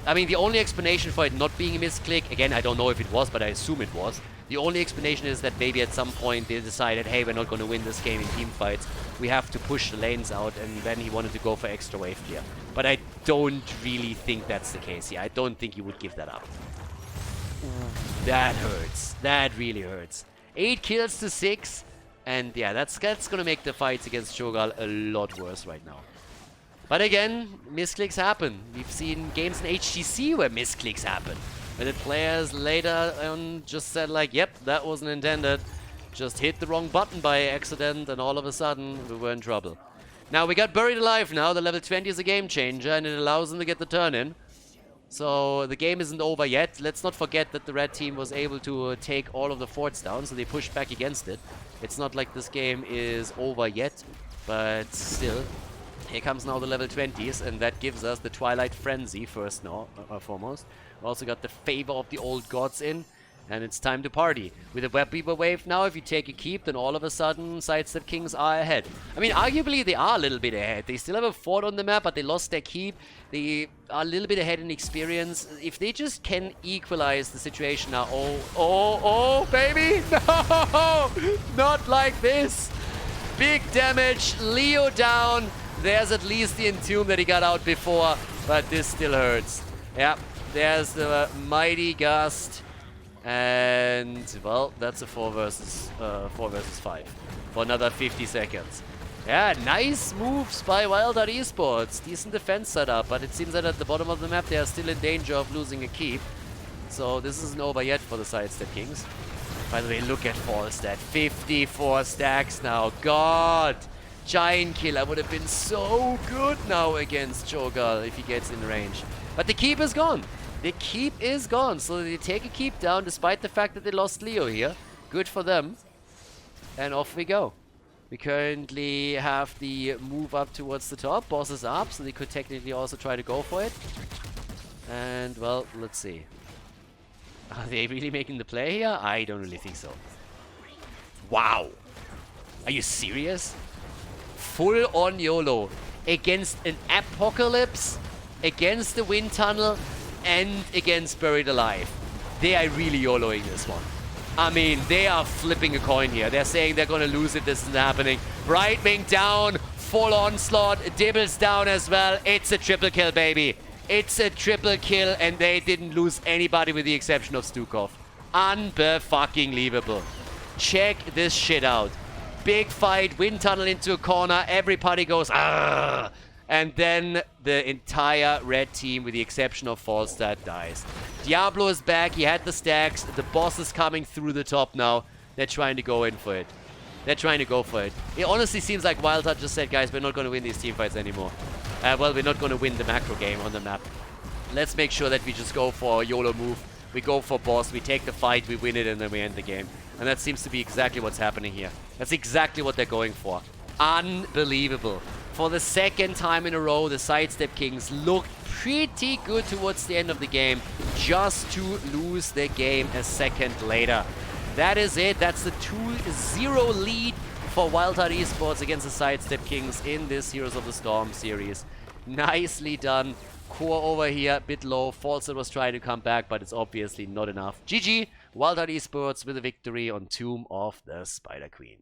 I mean, the only explanation for it not being a misclick, again, I don't know if it was, but I assume it was. The only explanation is that maybe at some point they decided, hey, we're not going to win this game in team fights. We have to push the lanes out, and then he wanted to go for extra wave clear. But I don't really think that's the case here. I don't think he would give that up. That hurts. That really hurts. 8 kills to 6. And yeah, that's going to make the fights against Shogal a lot worse right now. But again, misclicks happen. We've seen games in HGC where misclicks happen. Where the players later on just said like, yep, that wasn't intended. Just hit the wrong button by accident, and all of a sudden we were in trouble. Now we got Buried Alive now. The level 20 is a game changer, and it allows them to get the turn in. So the game isn't over yet. Let's not forget that the red team was able to take all of the forts down, so they pushed back against it. It's not like this game is over yet, but still. Here comes now the level 20s, and that gives us the Twilight Frenzy first foremost. We also got the Favor of the Old Gods in, and it's time to party. With a Web Weaver wave now, if you take a keep, then all of a sudden Sidestep Kings are ahead. I mean, arguably they are a little bit ahead. They still have a fort on the map, but they lost their keep. They are a little bit ahead in experience. If they just can equalize the situation now, oh, baby! No! Not like this! Big damage, Leo down. There's at least the Entomb that he got out before, but this still hurts. Yeah, there's the Mighty Gust. And, well, that's a 4 versus 5 for another 50 seconds. Yeah, nice moves by Wildheart Esports. Decent defense setup, but it seems that at the bottom of the map they are still in danger of losing a keep. So this isn't over yet for the Sidestep Kings. By the way, look at Falstad. 54 stacks now. God! Giant Killer would have been so good now against Shogal if he gets in range. But the keep is gone. The keep is gone. So they take a keep down despite the fact that they lost Leo here. Good for them. And off we go. We currently have the move up towards the top. Boss is up, so they could technically also try to go for it. And, well, let's see. Are they really making the play here? I don't really think so. Wow. Are you serious? Full on YOLO against an Apocalypse, against the Wind Tunnel, and against Buried Alive. They are really YOLOing this one. I mean, they are flipping a coin here. They're saying they're going to lose if this isn't happening. Brightwing down, full onslaught, Dibbles down as well. It's a triple kill, baby. It's a triple kill, and they didn't lose anybody with the exception of Stukov. Unbe-fucking-lievable. Check this shit out. Big fight, Wind Tunnel into a corner, everybody goes, "Argh!" And then the entire red team, with the exception of Falstad, dies. Diablo is back, he had the stacks, the boss is coming through the top now. They're trying to go in for it. They're trying to go for it. It honestly seems like Wildheart just said, guys, we're not going to win these team fights anymore. Well, we're not going to win the macro game on the map. Let's make sure that we just go for a YOLO move. We go for boss, we take the fight, we win it, and then we end the game. And that seems to be exactly what's happening here. That's exactly what they're going for. Unbelievable. For the second time in a row, the Sidestep Kings looked pretty good towards the end of the game, just to lose the game a second later. That is it. That's the 2-0 lead for Wildheart Esports against the Sidestep Kings in this Heroes of the Storm series. Nicely done. Core over here, a bit low. Falstad was trying to come back, but it's obviously not enough. GG, Wildheart Esports with a victory on Tomb of the Spider Queen.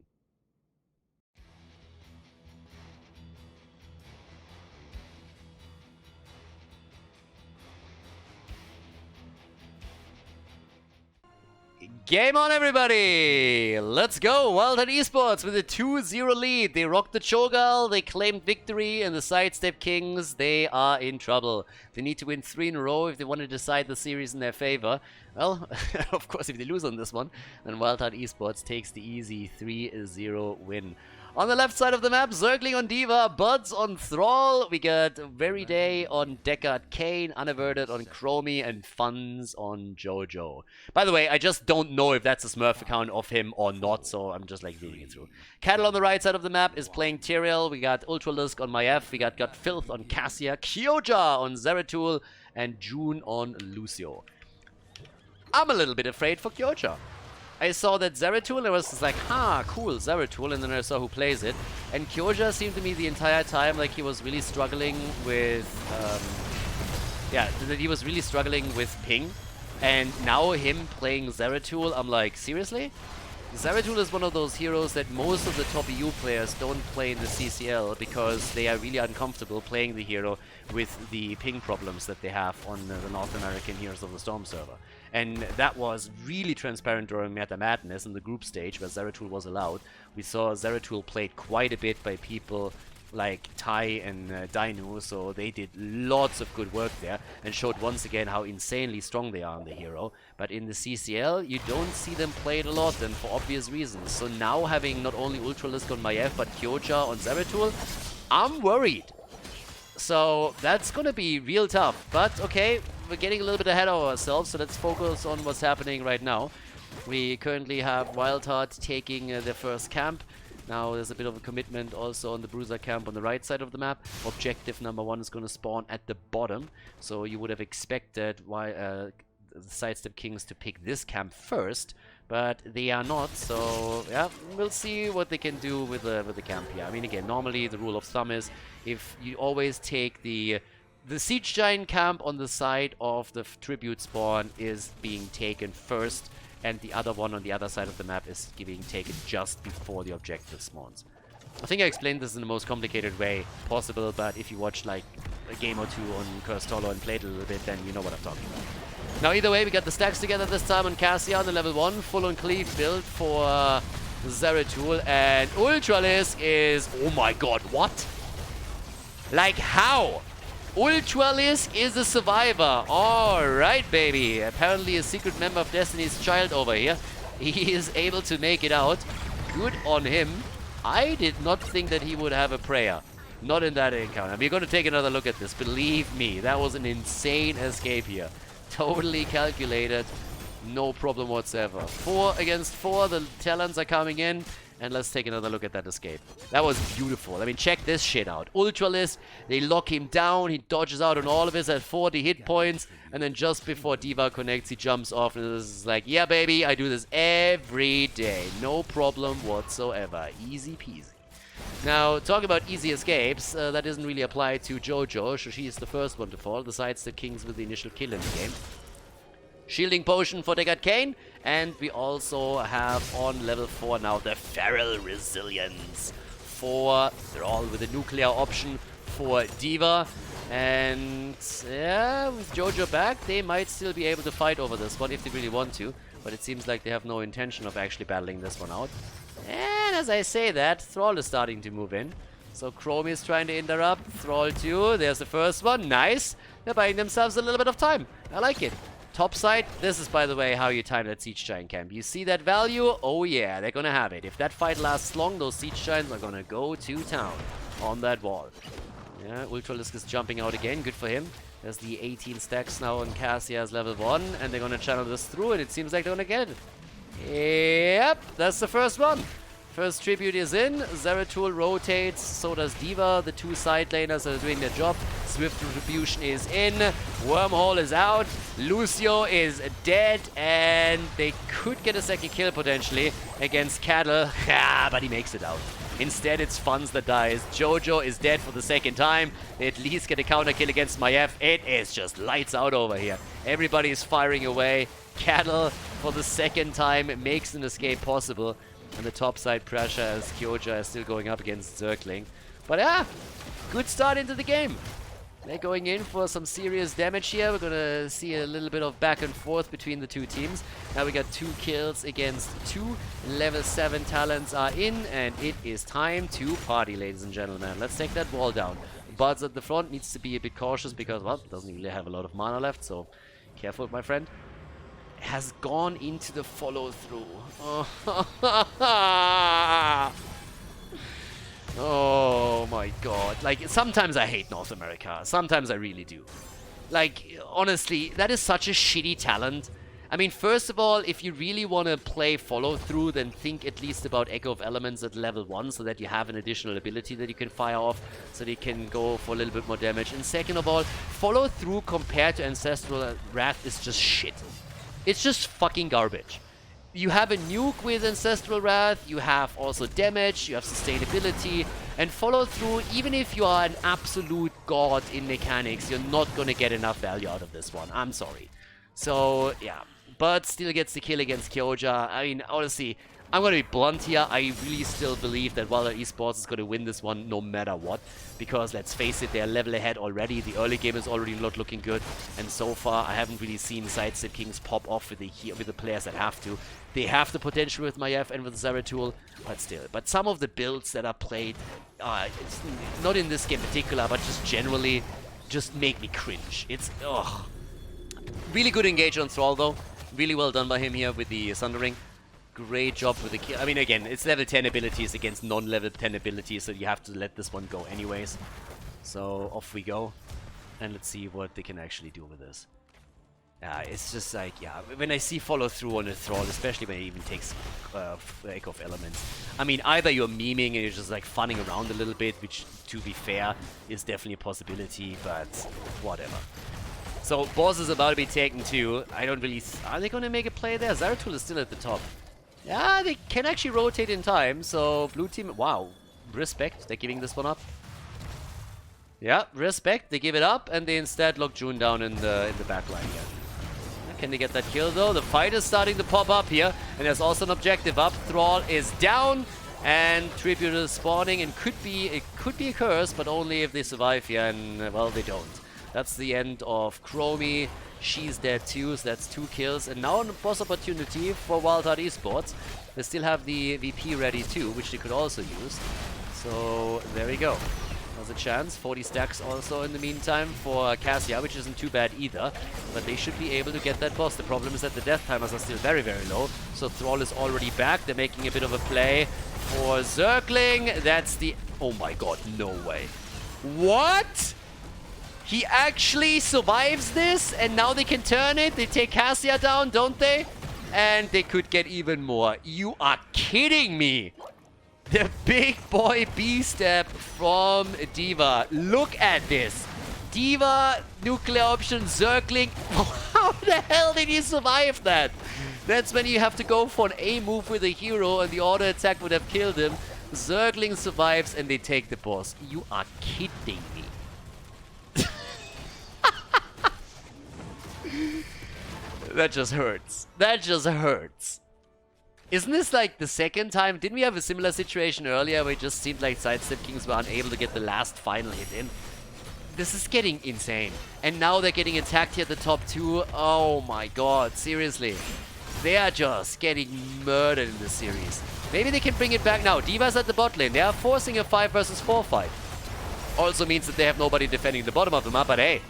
Game on, everybody! Let's go! Wildheart Esports with a 2-0 lead. They rocked the Shogal, they claimed victory, and the Sidestep Kings, they are in trouble. They need to win 3 in a row if they want to decide the series in their favor. Well, of course, if they lose on this one, then Wildheart Esports takes the easy 3-0 win. On the left side of the map, Zergling on Diva, Buds on Thrall. We got Very Day on Deckard Kane, Unaverted on Chromie, and Funds on Jojo. By the way, I just don't know if that's a Smurf account of him or not, so I'm just like reading it through. Cattle on the right side of the map is playing Tyrael. We got Ultralisk on Maiev. We got Filth on Cassia, Kyoja on Zeratul, and June on Lucio. I'm a little bit afraid for Kyoja. I saw that Zeratul and I was just like, cool, Zeratul, and then I saw who plays it. And Kyoja seemed to me the entire time like he was really struggling with, that he was really struggling with ping. And now him playing Zeratul, I'm like, seriously? Zeratul is one of those heroes that most of the top EU players don't play in the CCL because they are really uncomfortable playing the hero with the ping problems that they have on the North American Heroes of the Storm server. And that was really transparent during Meta Madness in the group stage where Zeratul was allowed. We saw Zeratul played quite a bit by people like Tai and Dainu, so they did lots of good work there and showed once again how insanely strong they are on the hero. But in the CCL, you don't see them played a lot, and for obvious reasons. So now having not only Ultralisk on Maiev, but Kyoja on Zeratul, I'm worried. So that's gonna be real tough. But okay, we're getting a little bit ahead of ourselves, so let's focus on what's happening right now. We currently have Wildheart taking their first camp. Now there's a bit of a commitment also on the Bruiser camp on the right side of the map. Objective number 1 is going to spawn at the bottom. So you would have expected the Sidestep Kings to pick this camp first. But they are not, so yeah, we'll see what they can do with the camp here. I mean, again, normally the rule of thumb is if you always take the Siege Giant camp on the side of the Tribute spawn is being taken first, and the other one on the other side of the map is being taken just before the objective spawns. I think I explained this in the most complicated way possible, but if you watch like a game or two on Cursed Hollow and played a little bit, then you know what I'm talking about. Now either way, we got the stacks together this time on Cassia on the level 1, full on cleave build for Zeratul, and Ultralisk is, oh my god, what? Like how? Ultralisk is a survivor. Alright, baby. Apparently a secret member of Destiny's Child over here. He is able to make it out. Good on him. I did not think that he would have a prayer. Not in that encounter. We're going to take another look at this. Believe me, that was an insane escape here. Totally calculated. No problem whatsoever. 4 against 4. The talents are coming in. And let's take another look at that escape. That was beautiful. I mean, check this shit out. Ultralisk, they lock him down. He dodges out on all of his at 40 hit points. And then just before Diva connects, he jumps off. And this is like, yeah, baby, I do this every day. No problem whatsoever. Easy peasy. Now, talking about easy escapes, that doesn't really apply to Jojo. So she is the first one to fall. The Sidestep Kings with the initial kill in the game. Shielding Potion for Deckard Kane. And we also have on level 4 now the Feral Resilience for Thrall with a nuclear option for Diva. And yeah, with Jojo back, they might still be able to fight over this one if they really want to. But it seems like they have no intention of actually battling this one out. And as I say that, Thrall is starting to move in. So Chromie is trying to interrupt. Thrall too. There's the first one. Nice. They're buying themselves a little bit of time. I like it. Top side, this is, by the way, how you time that Siege Giant camp. You see that value? Oh yeah, they're gonna have it. If that fight lasts long, those Siege Giants are gonna go to town on that wall. Yeah, Ultralisk is jumping out again. Good for him. There's the 18 stacks now on Cassia's level 1, and they're gonna channel this through, and it seems like they're gonna get it. Yep, that's the first one. First tribute is in. Zeratul rotates, so does Diva. The 2 side laners are doing their job. Swift Retribution is in. Wormhole is out. Lucio is dead, and they could get a second kill potentially against Cattle. But he makes it out. Instead, it's Funds that dies. Jojo is dead for the second time. They at least get a counter kill against Maiev. It is just lights out over here. Everybody is firing away. Cattle, for the second time, makes an escape possible. And the top side pressure as Kyoja is still going up against Zergling. But yeah, good start into the game. They're going in for some serious damage here. We're gonna see a little bit of back and forth between the two teams. Now we got 2 kills against 2. Level 7 talents are in, and it is time to party, ladies and gentlemen. Let's take that wall down. Buds at the front needs to be a bit cautious because, well, doesn't really have a lot of mana left, so careful, my friend. Has gone into the follow-through. Oh my god. Like, sometimes I hate North America. Sometimes I really do. Like, honestly, that is such a shitty talent. I mean, first of all, if you really want to play follow-through, then think at least about Echo of Elements at level 1, so that you have an additional ability that you can fire off, so that you can go for a little bit more damage. And second of all, follow-through compared to Ancestral Wrath is just shit. It's just fucking garbage. You have a nuke with Ancestral Wrath, you have also damage, you have sustainability, and follow through. Even if you are an absolute god in mechanics, you're not gonna get enough value out of this one. I'm sorry. So, yeah. But still gets the kill against Kyoja. I mean, honestly, I'm gonna be blunt here. I really still believe that Wildheart Esports is gonna win this one no matter what. Because, let's face it, they're a level ahead already. The early game is already not looking good. And so far, I haven't really seen Sidestep Kings pop off with the players that have to. They have the potential with Maiev and with Zeratul, but still. But some of the builds that are played, it's not in this game in particular, but just generally, just make me cringe. It's, ugh. Really good engage on Thrall, though. Really well done by him here with the Sundering. Great job with the kill. I mean, again, it's level 10 abilities against non-level 10 abilities, so you have to let this one go anyways. So, off we go. And let's see what they can actually do with this. It's just like, yeah, when I see follow-through on a Thrall, especially when it even takes Echo of Elements. I mean, either you're memeing and you're just like funning around a little bit, which, to be fair, is definitely a possibility, but whatever. So, boss is about to be taken too. I don't really... Are they going to make a play there? Zeratul is still at the top. Yeah, they can actually rotate in time, so blue team... Wow, respect. They're giving this one up. Yeah, respect. They give it up, and they instead lock June down in the back line here. Can they get that kill, though? The fight is starting to pop up here, and there's also an objective up. Thrall is down, and Tribute is spawning, and it could be a curse, but only if they survive here, and, well, they don't. That's the end of Chromie. She's dead too, so that's 2 kills. And now a boss opportunity for Wildheart Esports. They still have the VP ready too, which they could also use. So there we go. There's a chance. 40 stacks also in the meantime for Cassia, which isn't too bad either. But they should be able to get that boss. The problem is that the death timers are still very, very low. So Thrall is already back. They're making a bit of a play for Zergling. That's the... Oh my god, no way. What? He actually survives this, and now they can turn it. They take Cassia down, don't they? And they could get even more. You are kidding me! The big boy B-step from D.Va. Look at this. D.Va, nuclear option, Zergling. How the hell did he survive that? That's when you have to go for an A move with a hero, and the auto attack would have killed him. Zergling survives, and they take the boss. You are kidding me. That just hurts. That just hurts. Isn't this like the second time? Didn't we have a similar situation earlier where it just seemed like Sidestep Kings were unable to get the last final hit in? This is getting insane. And now they're getting attacked here at the top too. Oh my god, seriously. They are just getting murdered in this series. Maybe they can bring it back now. D.Va's at the bot lane. They are forcing a 5 versus 4 fight. Also means that they have nobody defending the bottom of the map, but hey.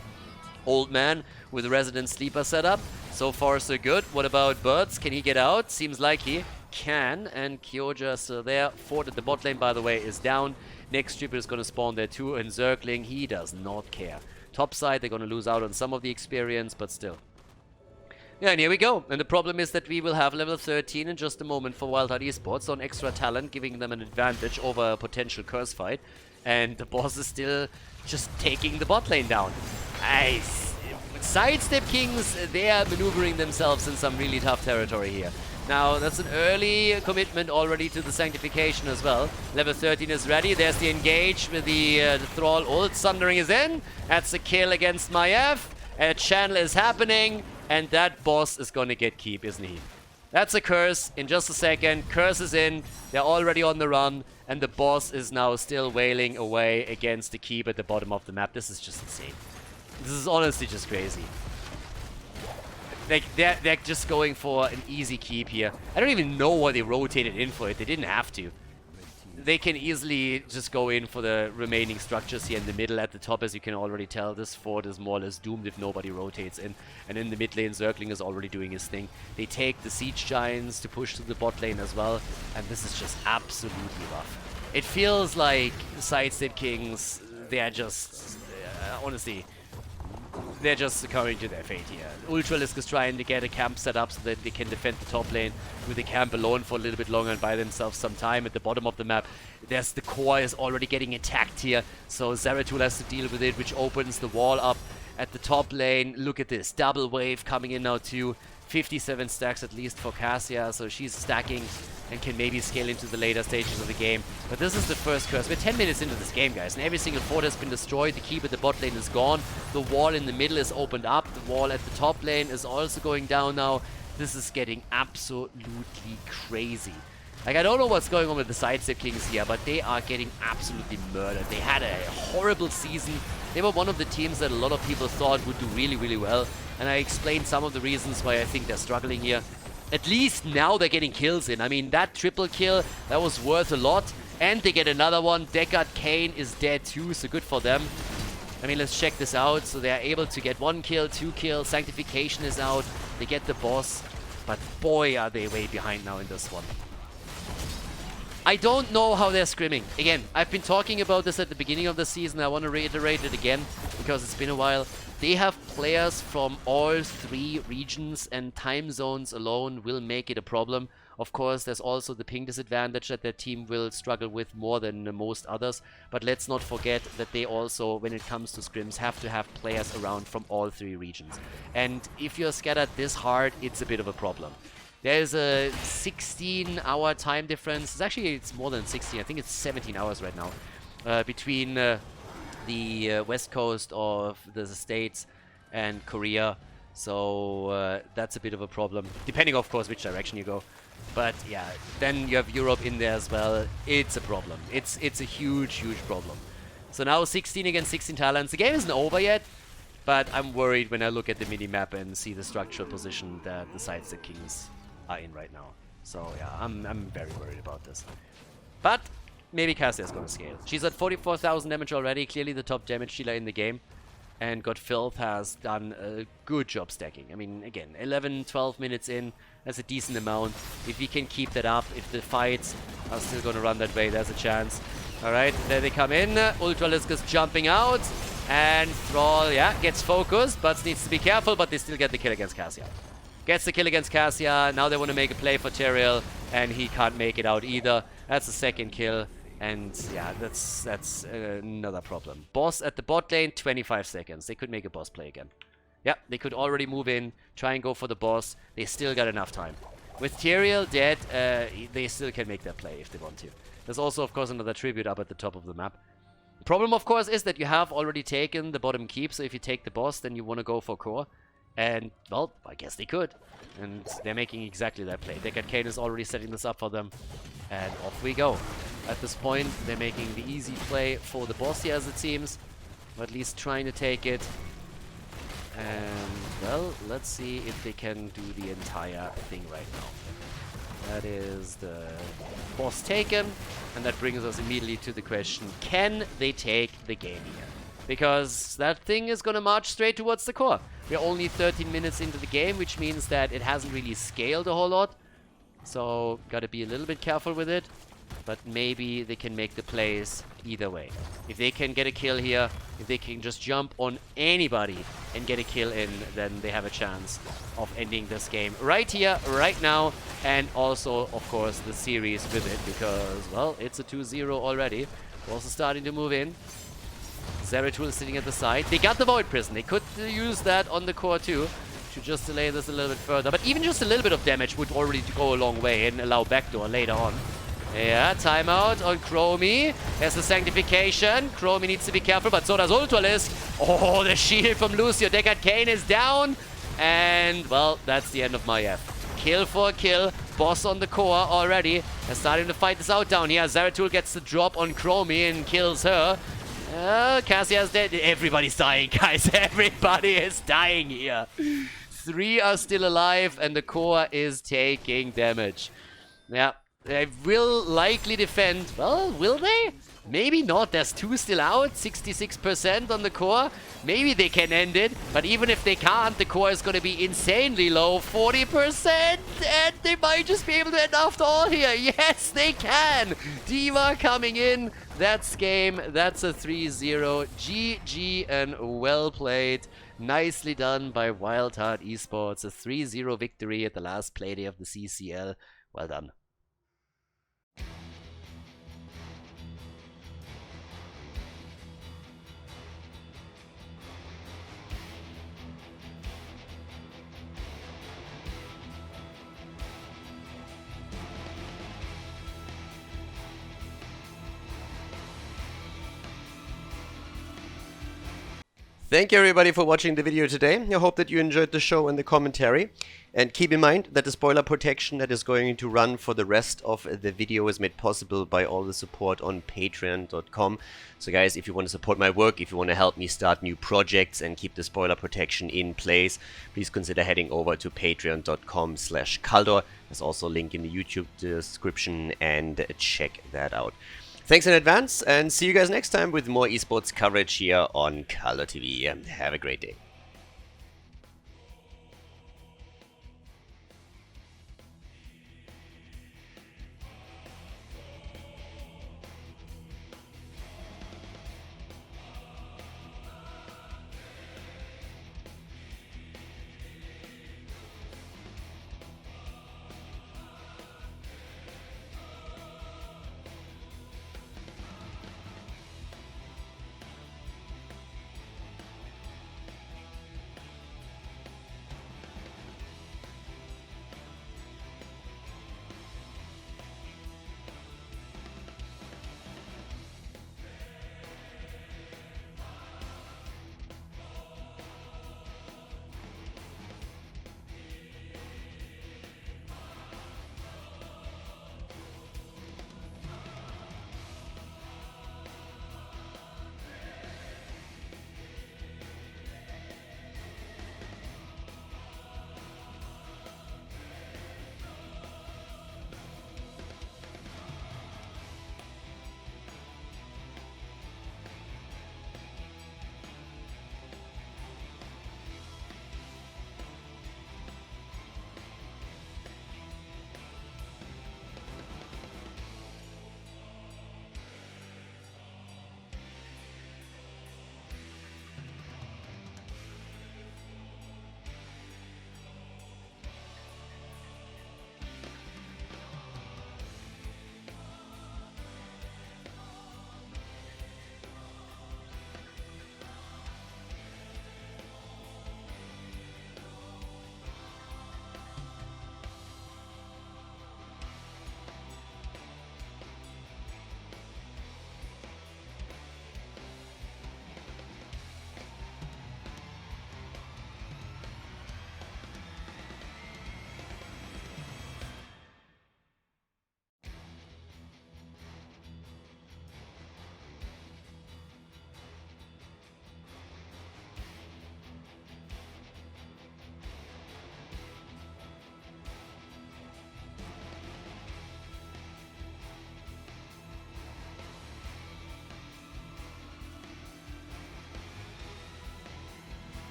Old man with a resident sleeper setup. So far, so good. What about Birds? Can he get out? Seems like he can. And Kyoja still there. Fort at the bot lane, by the way, is down. Next tribute is going to spawn there too. And Zergling, he does not care. Top side, they're going to lose out on some of the experience, but still. Yeah, and here we go. And the problem is that we will have level 13 in just a moment for Wildheart Esports. So an extra talent, giving them an advantage over a potential curse fight. And the boss is still just taking the bot lane down. Nice. Sidestep Kings, they are maneuvering themselves in some really tough territory here. Now, that's an early commitment already to the Sanctification as well. Level 13 is ready. There's the engage with the Thrall ult. Sundering is in. That's a kill against Maiev. A channel is happening. And that boss is going to get keep, isn't he? That's a curse in just a second. Curse is in. They're already on the run. And the boss is now still wailing away against the keep at the bottom of the map. This is just insane. This is honestly just crazy. Like, they're just going for an easy keep here. I don't even know why they rotated in for it. They didn't have to. They can easily just go in for the remaining structures here in the middle. At the top, as you can already tell, this fort is more or less doomed if nobody rotates in. And in the mid lane, Zergling is already doing his thing. They take the Siege Giants to push to the bot lane as well. And this is just absolutely rough. It feels like Sidestep Kings, they're just, honestly, they're just succumbing to their fate here. Ultralisk is trying to get a camp set up so that they can defend the top lane with the camp alone for a little bit longer and buy themselves some time at the bottom of the map. There's the core is already getting attacked here, so Zeratul has to deal with it, which opens the wall up at the top lane. Look at this, double wave coming in now too. 57 stacks at least for Cassia, so she's stacking and can maybe scale into the later stages of the game. But this is the first curse. We're 10 minutes into this game, guys, and every single fort has been destroyed. The keep at the bot lane is gone. The wall in the middle is opened up. The wall at the top lane is also going down now. This is getting absolutely crazy. Like, I don't know what's going on with the Sidestep Kings here, but they are getting absolutely murdered. They had a horrible season. They were one of the teams that a lot of people thought would do really, really well. And I explained some of the reasons why I think they're struggling here. At least now they're getting kills in. I mean, that triple kill, that was worth a lot. And they get another one. Deckard Kane is dead too, so good for them. I mean, let's check this out. So they're able to get 1 kill, 2 kills. Sanctification is out. They get the boss. But boy, are they way behind now in this one. I don't know how they're scrimming. Again, I've been talking about this at the beginning of the season. I want to reiterate it again because it's been a while. They have players from all 3 regions, and time zones alone will make it a problem. Of course, there's also the ping disadvantage that their team will struggle with more than most others. But let's not forget that they also, when it comes to scrims, have to have players around from all 3 regions. And if you're scattered this hard, it's a bit of a problem. There's a 16-hour time difference. It's more than 16. I think it's 17 hours right now between the west coast of the States and Korea. So that's a bit of a problem, depending, of course, which direction you go. But yeah, then you have Europe in there as well. It's a problem. It's a huge, huge problem. So now 16 against 16 talents. The game isn't over yet, but I'm worried when I look at the mini-map and see the structural position that the Sidestep Kings are in right now. So yeah, I'm very worried about this. But maybe Cassia's gonna scale. She's at 44,000 damage already, clearly the top damage dealer in the game. And Godfilth has done a good job stacking. I mean, again, 11, 12 minutes in, that's a decent amount. If we can keep that up, if the fights are still gonna run that way, there's a chance. Alright, there they come in. Ultralisk is jumping out. And Thrall, yeah, gets focused, but needs to be careful, but they still get the kill against Cassia. Gets the kill against Cassia. Now they want to make a play for Teriel, and he can't make it out either. That's the second kill, and yeah, that's another problem. Boss at the bot lane, 25 seconds. They could make a boss play again. Yeah, they could already move in, try and go for the boss. They still got enough time. With Teriel dead, they still can make their play if they want to. There's also, of course, another tribute up at the top of the map. The problem, of course, is that you have already taken the bottom keep, so if you take the boss, then you want to go for core. And, well, I guess they could. And they're making exactly that play. Deckard Kane is already setting this up for them. And off we go. At this point, they're making the easy play for the boss here, as it seems. Or at least trying to take it. And, well, let's see if they can do the entire thing right now. That is the boss taken. And that brings us immediately to the question, can they take the game here? Because that thing is going to march straight towards the core. We're only 13 minutes into the game, which means that it hasn't really scaled a whole lot. So, gotta be a little bit careful with it. But maybe they can make the plays either way. If they can get a kill here, if they can just jump on anybody and get a kill in, then they have a chance of ending this game right here, right now. And also, of course, the series with it. Because, well, it's a 2-0 already. Also starting to move in. Zeratul is sitting at the side. They got the Void Prison. They could use that on the core too to just delay this a little bit further. But even just a little bit of damage would already go a long way and allow backdoor later on. Yeah, timeout on Chromie. There's the Sanctification. Chromie needs to be careful, but so does Ultralisk. Oh, the shield from Lucio. Deckard Kane is down. And, well, that's the end of my F. Kill for a kill. Boss on the core already. They're starting to fight this out down here. Zeratul gets the drop on Chromie and kills her. Cassia's dead. Everybody's dying, guys. Everybody is dying here. 3 are still alive, and the core is taking damage. Yeah, They will likely defend. Well, will they? Maybe not. There's 2 still out. 66% on the core. Maybe they can end it. But even if they can't, the core is going to be insanely low. 40%. And they might just be able to end after all here. Yes, they can. D.Va coming in. That's game. That's a 3-0. GG and well played. Nicely done by Wildheart Esports. A 3-0 victory at the last playday of the CCL. Well done. Thank you everybody for watching the video today. I hope that you enjoyed the show and the commentary. And keep in mind that the spoiler protection that is going to run for the rest of the video is made possible by all the support on patreon.com. So guys, if you want to support my work, if you want to help me start new projects and keep the spoiler protection in place, please consider heading over to patreon.com/Khaldor. There's also a link in the YouTube description and check that out. Thanks in advance, and see you guys next time with more esports coverage here on Khaldor TV. Have a great day.